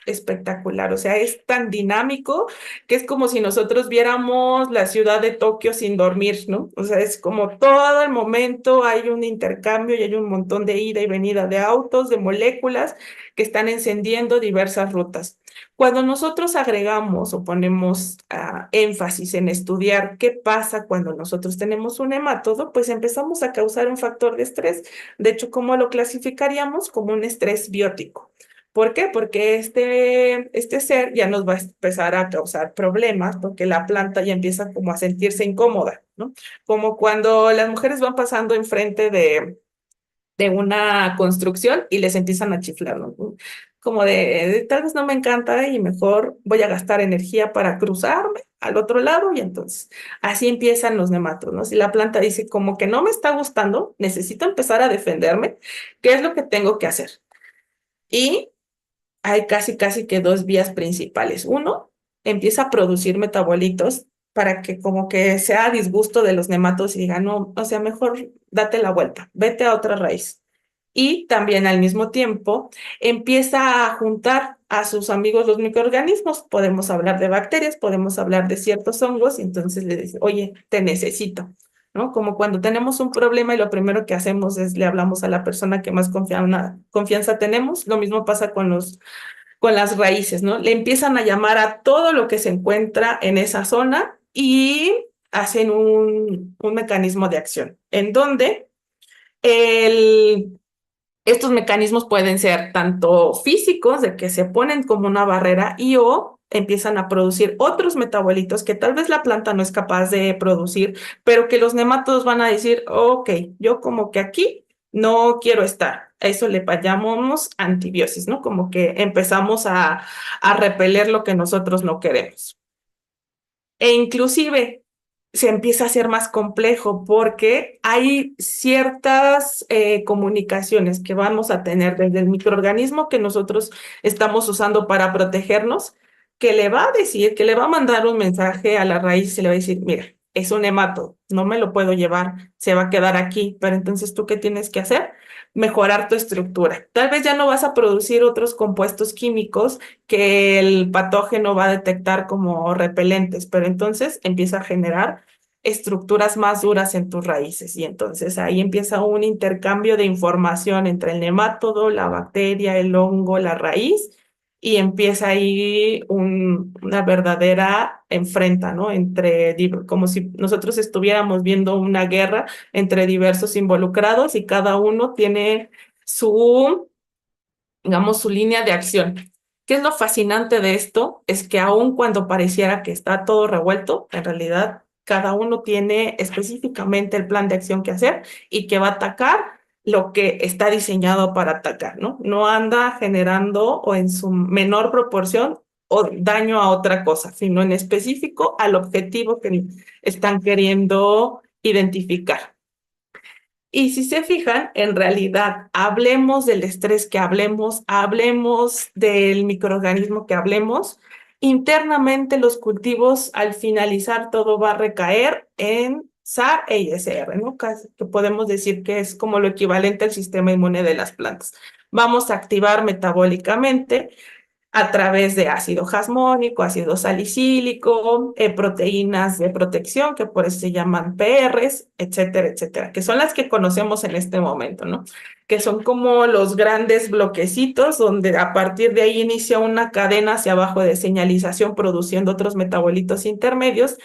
espectacular, o sea, es tan dinámico que es como si nosotros viéramos la ciudad de Tokio sin dormir, ¿no? O sea, es como todo el momento hay un intercambio y hay un montón de ida y venida de autos, de moléculas que están encendiendo diversas rutas. Cuando nosotros agregamos o ponemos énfasis en estudiar qué pasa cuando nosotros tenemos un hemátodo, pues empezamos a causar un factor de estrés. De hecho, ¿cómo lo clasificaríamos? Como un estrés biótico. ¿Por qué? Porque este ser ya nos va a empezar a causar problemas porque la planta ya empieza como a sentirse incómoda, ¿no? Como cuando las mujeres van pasando enfrente de una construcción y les empiezan a chiflar, ¿no? Como de, tal vez no me encanta y mejor voy a gastar energía para cruzarme al otro lado y entonces así empiezan los nematodos, ¿no? Si la planta dice como que no me está gustando, necesito empezar a defenderme, ¿qué es lo que tengo que hacer? Y hay casi que dos vías principales. Uno, empieza a producir metabolitos para que como que sea a disgusto de los nematodos y diga, no, o sea, mejor date la vuelta, vete a otra raíz. Y también al mismo tiempo empieza a juntar a sus amigos los microorganismos. Podemos hablar de bacterias, podemos hablar de ciertos hongos, y entonces le dice, oye, te necesito. ¿No? Como cuando tenemos un problema y lo primero que hacemos es le hablamos a la persona que más confianza tenemos. Lo mismo pasa con las raíces, ¿no? Le empiezan a llamar a todo lo que se encuentra en esa zona y hacen un mecanismo de acción, en donde el, estos mecanismos pueden ser tanto físicos, de que se ponen como una barrera y o empiezan a producir otros metabolitos que tal vez la planta no es capaz de producir, pero que los nematodos van a decir, ok, yo como que aquí no quiero estar. A eso le llamamos antibiosis, ¿no? Como que empezamos a repeler lo que nosotros no queremos. E inclusive se empieza a hacer más complejo porque hay ciertas comunicaciones que vamos a tener desde el microorganismo que nosotros estamos usando para protegernos, que le va a decir, que le va a mandar un mensaje a la raíz y le va a decir, mira, es un hemato, no me lo puedo llevar, se va a quedar aquí, pero entonces ¿tú qué tienes que hacer? Mejorar tu estructura. Tal vez ya no vas a producir otros compuestos químicos que el patógeno va a detectar como repelentes, pero entonces empieza a generar estructuras más duras en tus raíces y entonces ahí empieza un intercambio de información entre el nemátodo, la bacteria, el hongo, la raíz y empieza ahí una verdadera enfrenta, ¿no? Como si nosotros estuviéramos viendo una guerra entre diversos involucrados y cada uno tiene su digamos, su línea de acción. ¿Qué es lo fascinante de esto? Es que aun cuando pareciera que está todo revuelto, en realidad cada uno tiene específicamente el plan de acción que hacer y que va a atacar lo que está diseñado para atacar, ¿no? No anda generando o en su menor proporción o daño a otra cosa, sino en específico al objetivo que están queriendo identificar. Y si se fijan, en realidad, hablemos del estrés que hablemos, hablemos del microorganismo que hablemos, internamente los cultivos al finalizar todo va a recaer en SAR e ISR, ¿no? Que podemos decir que es como lo equivalente al sistema inmune de las plantas. Vamos a activar metabólicamente a través de ácido jasmónico, ácido salicílico, proteínas de protección, que por eso se llaman PRs, etcétera, etcétera, que son las que conocemos en este momento, ¿no? Que son como los grandes bloquecitos donde a partir de ahí inicia una cadena hacia abajo de señalización produciendo otros metabolitos intermedios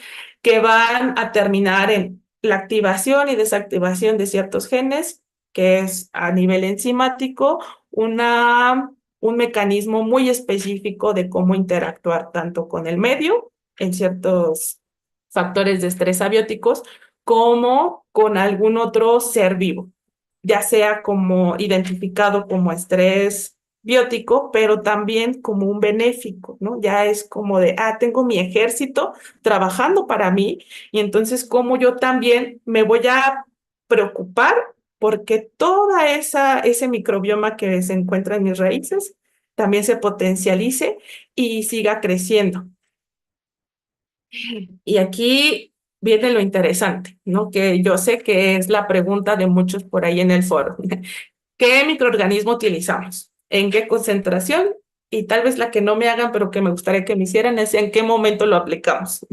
que van a terminar en la activación y desactivación de ciertos genes, que es a nivel enzimático, un mecanismo muy específico de cómo interactuar tanto con el medio en ciertos factores de estrés abióticos como con algún otro ser vivo. ya sea como identificado como estrés biótico, pero también como un benéfico, ¿no? Ya es como de, tengo mi ejército trabajando para mí y entonces como yo también me voy a preocupar porque toda ese microbioma que se encuentra en mis raíces también se potencialice y siga creciendo. Y aquí viene lo interesante, ¿no? Que yo sé que es la pregunta de muchos por ahí en el foro. ¿Qué microorganismo utilizamos? ¿En qué concentración? Y tal vez la que no me hagan, pero que me gustaría que me hicieran es en qué momento lo aplicamos.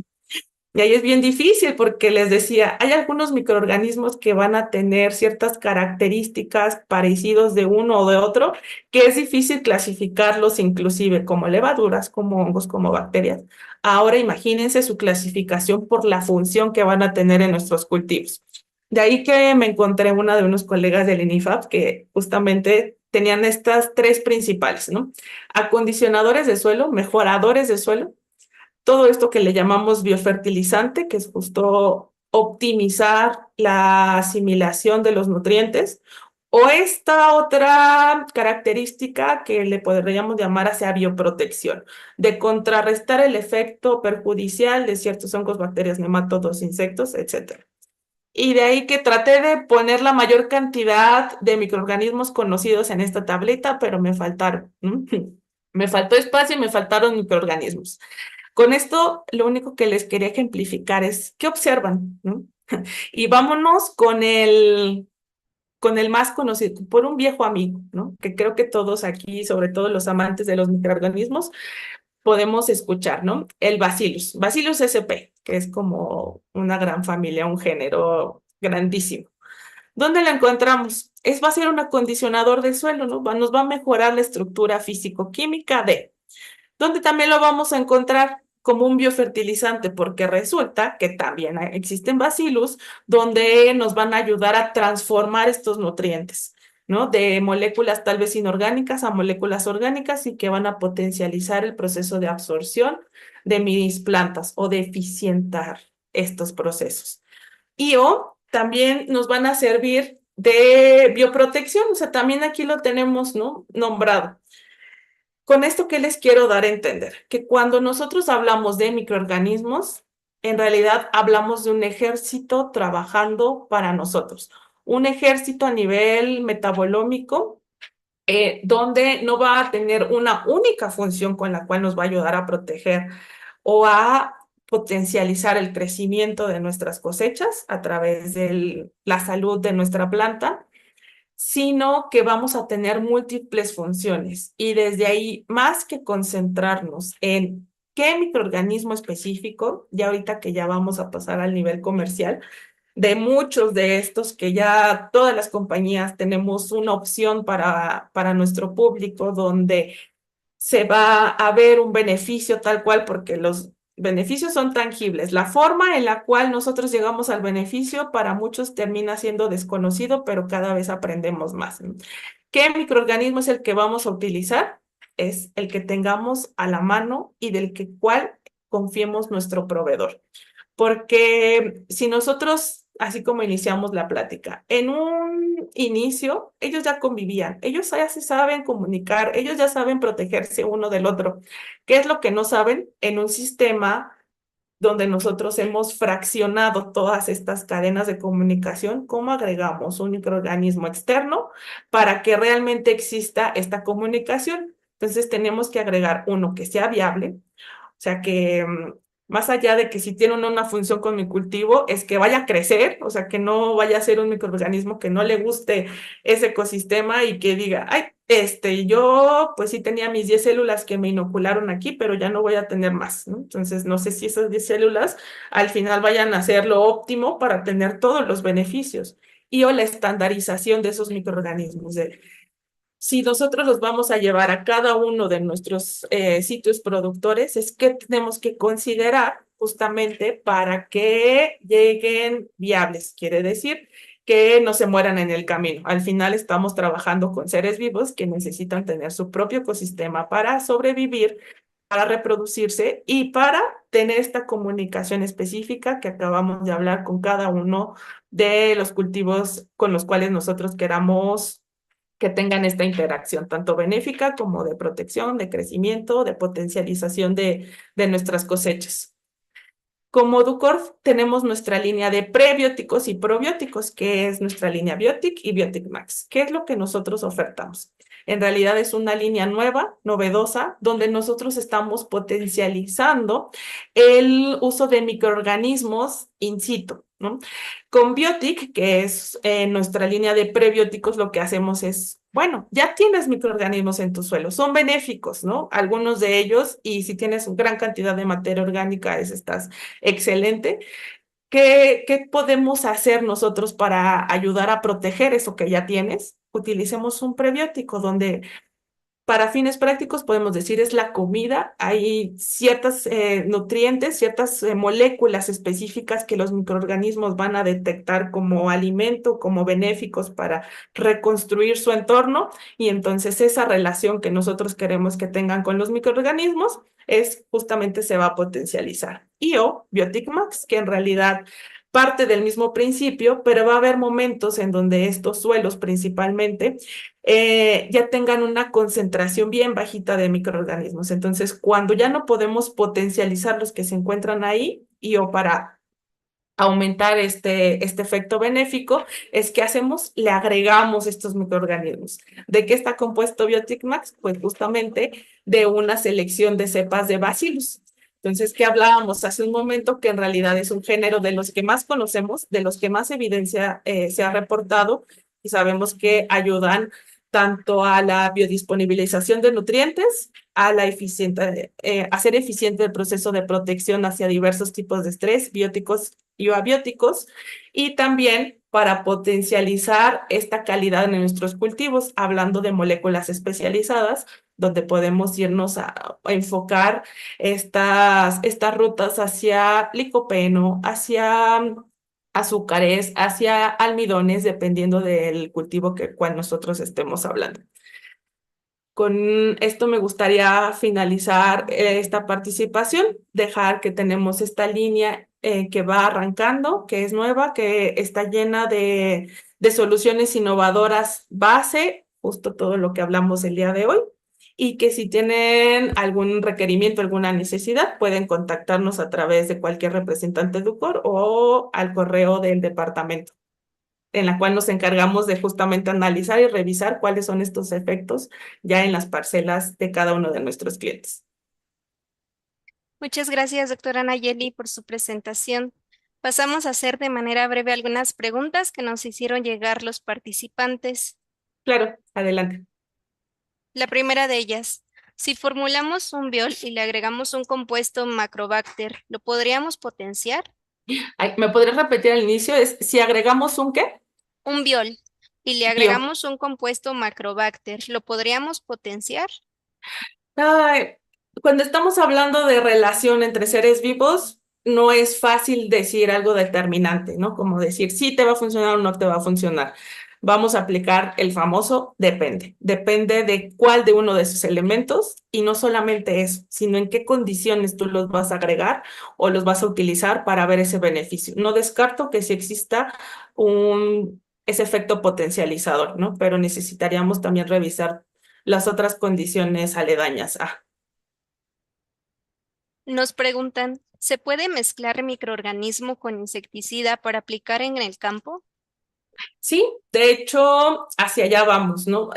Y ahí es bien difícil porque les decía, hay algunos microorganismos que van a tener ciertas características parecidos de uno o de otro, que es difícil clasificarlos inclusive como levaduras, como hongos, como bacterias. Ahora imagínense su clasificación por la función que van a tener en nuestros cultivos. De ahí que me encontré una de unos colegas del INIFAP que justamente tenían estas tres principales, ¿no? Acondicionadores de suelo, mejoradores de suelo, todo esto que le llamamos biofertilizante, que es justo optimizar la asimilación de los nutrientes, o esta otra característica que le podríamos llamar hacia bioprotección, de contrarrestar el efecto perjudicial de ciertos hongos, bacterias, nemátodos, insectos, etcétera. Y de ahí que traté de poner la mayor cantidad de microorganismos conocidos en esta tableta, pero me faltaron. Me faltó espacio y me faltaron microorganismos. Con esto, lo único que les quería ejemplificar es qué observan, ¿no? Y vámonos con el más conocido, por un viejo amigo, ¿no? Que creo que todos aquí, sobre todo los amantes de los microorganismos, podemos escuchar, ¿no? El Bacillus, Bacillus sp, que es como una gran familia, un género grandísimo. ¿Dónde lo encontramos? Va a ser un acondicionador del suelo, ¿no? Nos va a mejorar la estructura físico-química de donde también lo vamos a encontrar como un biofertilizante, porque resulta que también existen bacillus donde nos van a ayudar a transformar estos nutrientes, ¿no? De moléculas tal vez inorgánicas a moléculas orgánicas y que van a potencializar el proceso de absorción de mis plantas o de eficientar estos procesos. Y o también nos van a servir de bioprotección, o sea, también aquí lo tenemos, ¿no? Nombrado. Con esto, ¿qué les quiero dar a entender? Que cuando nosotros hablamos de microorganismos, en realidad hablamos de un ejército trabajando para nosotros. Un ejército a nivel metabolómico, donde no va a tener una única función con la cual nos va a ayudar a proteger o a potencializar el crecimiento de nuestras cosechas a través de la salud de nuestra planta, sino que vamos a tener múltiples funciones y desde ahí, más que concentrarnos en qué microorganismo específico, ya ahorita que ya vamos a pasar al nivel comercial, de muchos de estos que ya todas las compañías tenemos una opción para nuestro público donde se va a ver un beneficio tal cual porque los beneficios son tangibles. La forma en la cual nosotros llegamos al beneficio para muchos termina siendo desconocido, pero cada vez aprendemos más, ¿no? ¿Qué microorganismo es el que vamos a utilizar? Es el que tengamos a la mano y del cual confiemos nuestro proveedor. Porque si nosotros, así como iniciamos la plática, en un inicio ellos ya convivían, ellos ya se saben comunicar, ellos ya saben protegerse uno del otro. ¿Qué es lo que no saben? En un sistema donde nosotros hemos fraccionado todas estas cadenas de comunicación, ¿cómo agregamos un microorganismo externo para que realmente exista esta comunicación? Entonces tenemos que agregar uno que sea viable, o sea que más allá de que si tiene una función con mi cultivo, es que vaya a crecer, o sea, que no vaya a ser un microorganismo que no le guste ese ecosistema y que diga, ay, yo pues sí tenía mis 10 células que me inocularon aquí, pero ya no voy a tener más, ¿no? Entonces, no sé si esas 10 células al final vayan a ser lo óptimo para tener todos los beneficios y o la estandarización de esos microorganismos. Si nosotros los vamos a llevar a cada uno de nuestros sitios productores, es que tenemos que considerar justamente para que lleguen viables. Quiere decir que no se mueran en el camino. Al final estamos trabajando con seres vivos que necesitan tener su propio ecosistema para sobrevivir para reproducirse y para tener esta comunicación específica que acabamos de hablar con cada uno de los cultivos con los cuales nosotros queramos que tengan esta interacción, tanto benéfica como de protección, de crecimiento, de potencialización de nuestras cosechas. Como Ducorf tenemos nuestra línea de prebióticos y probióticos, que es nuestra línea Biotic y Biotic Max. ¿Qué es lo que nosotros ofertamos? En realidad es una línea nueva, novedosa, donde nosotros estamos potencializando el uso de microorganismos in situ, ¿no? Con Biotic, que es nuestra línea de prebióticos, lo que hacemos es, bueno, ya tienes microorganismos en tu suelo, son benéficos, ¿no? Algunos de ellos, y si tienes una gran cantidad de materia orgánica, estás excelente. ¿Qué podemos hacer nosotros para ayudar a proteger eso que ya tienes? Utilicemos un prebiótico donde para fines prácticos podemos decir es la comida. Hay ciertos nutrientes, ciertas moléculas específicas que los microorganismos van a detectar como alimento, como benéficos para reconstruir su entorno. Y entonces esa relación que nosotros queremos que tengan con los microorganismos es justamente se va a potencializar. Y o Biotic Max, que en realidad parte del mismo principio, pero va a haber momentos en donde estos suelos principalmente ya tengan una concentración bien bajita de microorganismos. Entonces, cuando ya no podemos potencializar los que se encuentran ahí y o para aumentar este efecto benéfico, es que hacemos, le agregamos estos microorganismos. ¿De qué está compuesto Biotic Max? Pues justamente de una selección de cepas de Bacillus. Entonces, ¿qué hablábamos hace un momento? Que en realidad es un género de los que más conocemos, de los que más evidencia se ha reportado y sabemos que ayudan tanto a la biodisponibilización de nutrientes, a la hacer eficiente el proceso de protección hacia diversos tipos de estrés, bióticos y abióticos, y también para potencializar esta calidad en nuestros cultivos, hablando de moléculas especializadas, donde podemos irnos a enfocar estas rutas hacia licopeno, hacia azúcares, hacia almidones, dependiendo del cultivo que cual nosotros estemos hablando. Con esto me gustaría finalizar esta participación, dejar que tenemos esta línea que va arrancando, que es nueva, que está llena de soluciones innovadoras base, justo todo lo que hablamos el día de hoy, y que si tienen algún requerimiento, alguna necesidad, pueden contactarnos a través de cualquier representante de UCOR o al correo del departamento en la cual nos encargamos de justamente analizar y revisar cuáles son estos efectos ya en las parcelas de cada uno de nuestros clientes. Muchas gracias, doctora Nayeli, por su presentación. Pasamos a hacer de manera breve algunas preguntas que nos hicieron llegar los participantes. Claro, adelante. La primera de ellas, si formulamos un biol y le agregamos un compuesto macrobacter, ¿lo podríamos potenciar? Ay, ¿me podrías repetir al inicio? Es si agregamos un qué? Un biol y le Bio. agregamos un compuesto macrobacter, ¿lo podríamos potenciar? Ay, cuando estamos hablando de relación entre seres vivos, no es fácil decir algo determinante, ¿no? Como decir sí te va a funcionar o no te va a funcionar. Vamos a aplicar el famoso depende. Depende de cuál de uno de esos elementos y no solamente eso, sino en qué condiciones tú los vas a agregar o los vas a utilizar para ver ese beneficio. No descarto que sí exista ese efecto potencializador, ¿no? Pero necesitaríamos también revisar las otras condiciones aledañas. Nos preguntan, ¿se puede mezclar microorganismo con insecticida para aplicar en el campo? Sí, de hecho, hacia allá vamos, ¿no?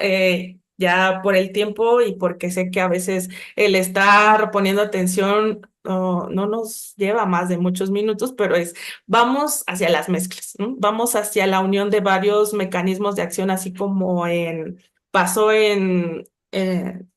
Ya por el tiempo y porque sé que a veces el estar poniendo atención no nos lleva más de muchos minutos, pero vamos hacia las mezclas, ¿no? Vamos hacia la unión de varios mecanismos de acción, así como pasó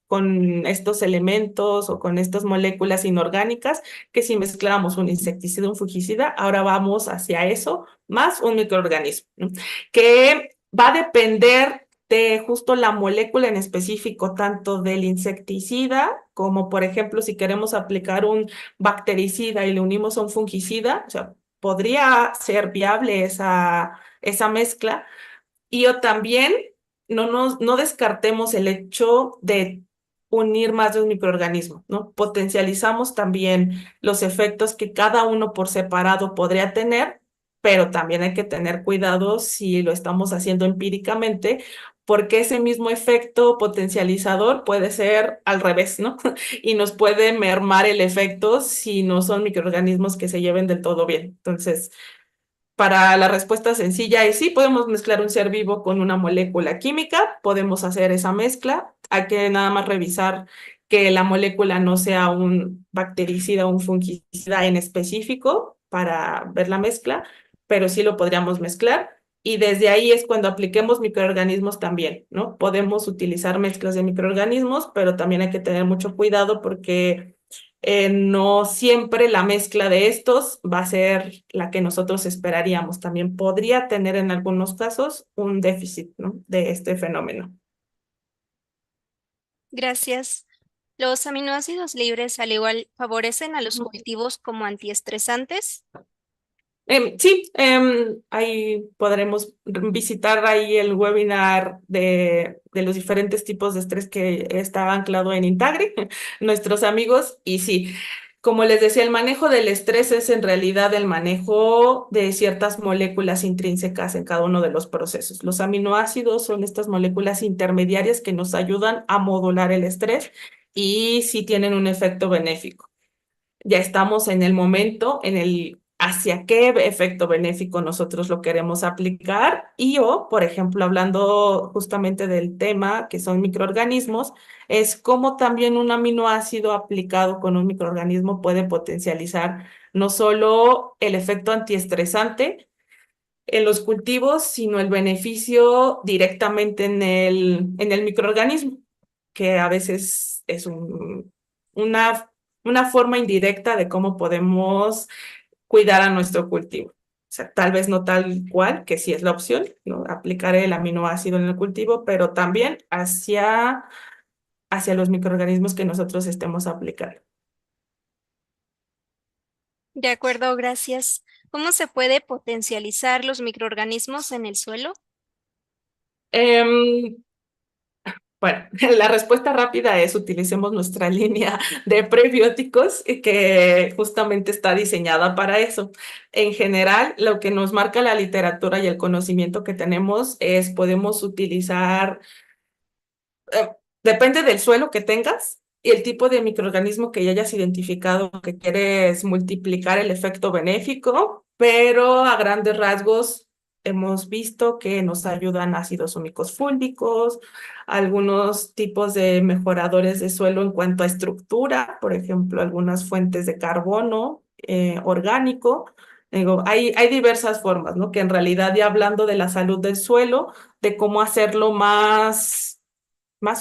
con estos elementos o con estas moléculas inorgánicas, que si mezclamos un insecticida, un fungicida, ahora vamos hacia eso, más un microorganismo, ¿no? Que va a depender de justo la molécula en específico, tanto del insecticida como, por ejemplo, si queremos aplicar un bactericida y le unimos a un fungicida, o sea, podría ser viable esa mezcla. Y o también no descartemos el hecho de unir más de un microorganismo, ¿no? Potencializamos también los efectos que cada uno por separado podría tener, pero también hay que tener cuidado si lo estamos haciendo empíricamente, porque ese mismo efecto potencializador puede ser al revés, ¿no? Y nos puede mermar el efecto si no son microorganismos que se lleven del todo bien. Entonces, para la respuesta sencilla es sí, podemos mezclar un ser vivo con una molécula química, podemos hacer esa mezcla. Hay que nada más revisar que la molécula no sea un bactericida o un fungicida en específico para ver la mezcla, pero sí lo podríamos mezclar. Y desde ahí es cuando apliquemos microorganismos también, ¿no? Podemos utilizar mezclas de microorganismos, pero también hay que tener mucho cuidado porque no siempre la mezcla de estos va a ser la que nosotros esperaríamos. También podría tener en algunos casos un déficit, ¿no? De este fenómeno. Gracias. Los aminoácidos libres al igual favorecen a los Ujú. cultivos como antiestresantes. Sí, ahí podremos visitar ahí el webinar de los diferentes tipos de estrés que está anclado en Intagri, nuestros amigos, y sí. Como les decía, el manejo del estrés es en realidad el manejo de ciertas moléculas intrínsecas en cada uno de los procesos. Los aminoácidos son estas moléculas intermediarias que nos ayudan a modular el estrés y sí tienen un efecto benéfico. Ya estamos en el momento en el hacia qué efecto benéfico nosotros lo queremos aplicar y o, por ejemplo, hablando justamente del tema que son microorganismos, es cómo también un aminoácido aplicado con un microorganismo puede potencializar no solo el efecto antiestresante en los cultivos, sino el beneficio directamente en el microorganismo, que a veces es una, una forma indirecta de cómo podemos cuidar a nuestro cultivo. O sea, tal vez no tal cual, que sí es la opción, ¿no? Aplicar el aminoácido en el cultivo, pero también hacia los microorganismos que nosotros estemos aplicando. De acuerdo, gracias. ¿Cómo se puede potencializar los microorganismos en el suelo? Em, Bueno, la respuesta rápida es utilicemos nuestra línea de prebióticos que justamente está diseñada para eso. En general, lo que nos marca la literatura y el conocimiento que tenemos es podemos utilizar eh, depende del suelo que tengas y el tipo de microorganismo que ya hayas identificado que quieres multiplicar el efecto benéfico, pero a grandes rasgos hemos visto que nos ayudan ácidos úmicos fúlbicos, algunos tipos de mejoradores de suelo en cuanto a estructura, por ejemplo, algunas fuentes de carbono orgánico. Digo, hay diversas formas, ¿no? Que en realidad ya hablando de la salud del suelo, de cómo hacerlo más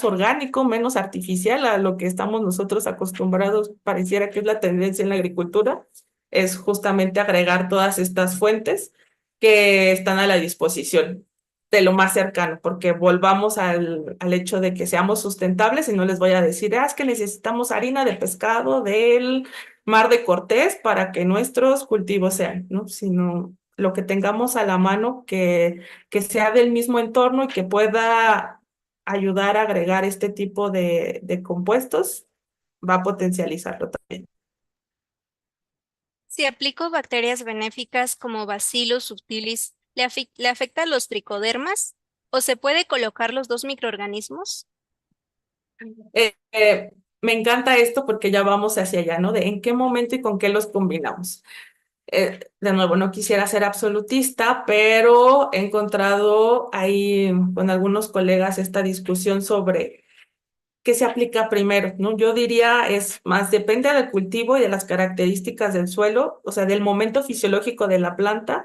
orgánico, menos artificial a lo que estamos nosotros acostumbrados, pareciera que es la tendencia en la agricultura, es justamente agregar todas estas fuentes que están a la disposición de lo más cercano, porque volvamos al hecho de que seamos sustentables y no les voy a decir, es que necesitamos harina de pescado del Mar de Cortés para que nuestros cultivos sean, ¿no? Sino lo que tengamos a la mano que sea del mismo entorno y que pueda ayudar a agregar este tipo de compuestos, va a potencializarlo también. Si aplico bacterias benéficas como Bacillus subtilis, ¿le afecta a los tricodermas? ¿O se puede colocar los dos microorganismos? Eh, eh, Me encanta esto porque ya vamos hacia allá, ¿no? De en qué momento y con qué los combinamos. De nuevo, no quisiera ser absolutista, pero he encontrado ahí con algunos colegas esta discusión sobre qué se aplica primero, ¿no? Yo diría es más, depende del cultivo y de las características del suelo, o sea, del momento fisiológico de la planta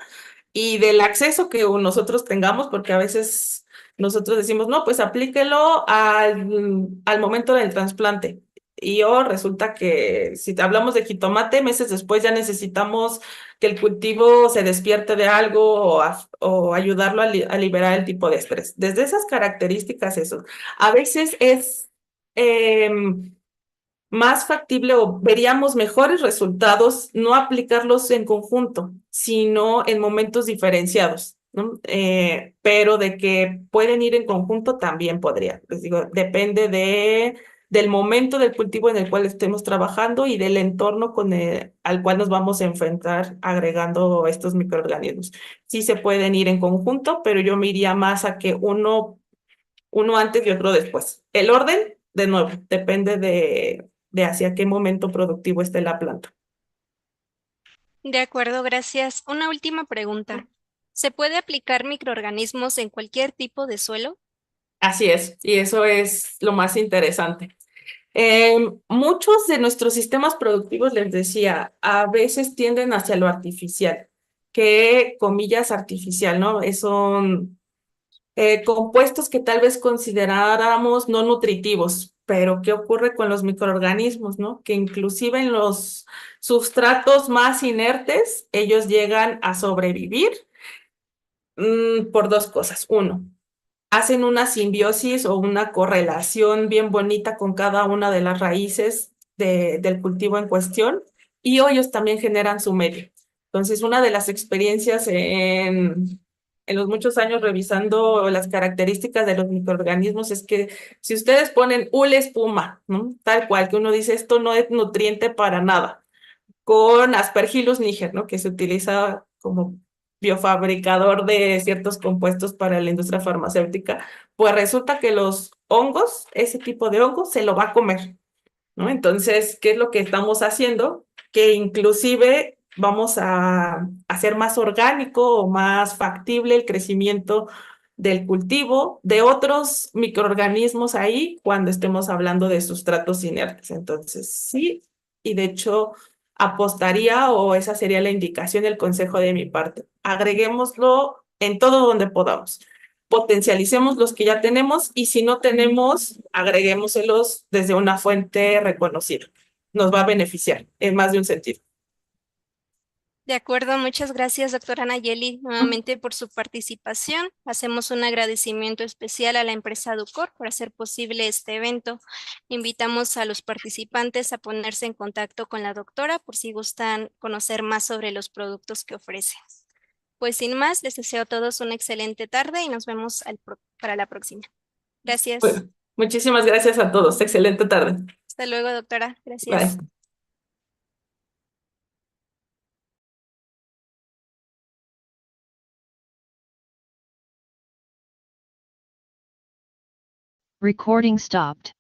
y del acceso que nosotros tengamos, porque a veces nosotros decimos, no, pues aplíquelo al momento del trasplante. Y o resulta que si hablamos de jitomate, meses después ya necesitamos que el cultivo se despierte de algo o ayudarlo a liberar el tipo de estrés. Desde esas características, eso. A veces es em, más factible o veríamos mejores resultados no aplicarlos en conjunto, sino en momentos diferenciados, ¿no? Pero de que pueden ir en conjunto también podría. Les digo, depende del momento del cultivo en el cual estemos trabajando y del entorno al cual nos vamos a enfrentar agregando estos microorganismos. Sí se pueden ir en conjunto, pero yo me iría más a que uno antes y otro después. El orden, de nuevo, depende de hacia qué momento productivo esté la planta. De acuerdo, gracias. Una última pregunta. ¿Se puede aplicar microorganismos en cualquier tipo de suelo? Así es, y eso es lo más interesante. Muchos de nuestros sistemas productivos, les decía, a veces tienden hacia lo artificial, que comillas artificial, ¿no? Son compuestos que tal vez consideráramos no nutritivos, pero ¿qué ocurre con los microorganismos, ¿no? Que inclusive en los sustratos más inertes, ellos llegan a sobrevivir por dos cosas. Uno, hacen una simbiosis o una correlación bien bonita con cada una de las raíces del cultivo en cuestión y ellos también generan su medio. Entonces, una de las experiencias en los muchos años revisando las características de los microorganismos es que si ustedes ponen hule espuma, ¿no? Tal cual, que uno dice esto no es nutriente para nada con Aspergillus niger, ¿no? Que se utiliza como biofabricador de ciertos compuestos para la industria farmacéutica, pues resulta que los hongos, ese tipo de hongos, se lo va a comer, ¿no? Entonces, ¿qué es lo que estamos haciendo? Que inclusive vamos a hacer más orgánico o más factible el crecimiento del cultivo de otros microorganismos ahí cuando estemos hablando de sustratos inertes. Entonces, sí, y de hecho apostaría o esa sería la indicación, el consejo de mi parte. Agreguémoslo en todo donde podamos, potencialicemos los que ya tenemos y si no tenemos, agreguémoselos desde una fuente reconocida. Nos va a beneficiar en más de un sentido. De acuerdo, muchas gracias, doctora Nayeli, nuevamente por su participación. Hacemos un agradecimiento especial a la empresa Ducor por hacer posible este evento. Invitamos a los participantes a ponerse en contacto con la doctora por si gustan conocer más sobre los productos que ofrece. Pues sin más, les deseo a todos una excelente tarde y nos vemos para la próxima. Gracias. Bueno, muchísimas gracias a todos. Excelente tarde. Hasta luego, doctora. Gracias. Bye. Recording stopped.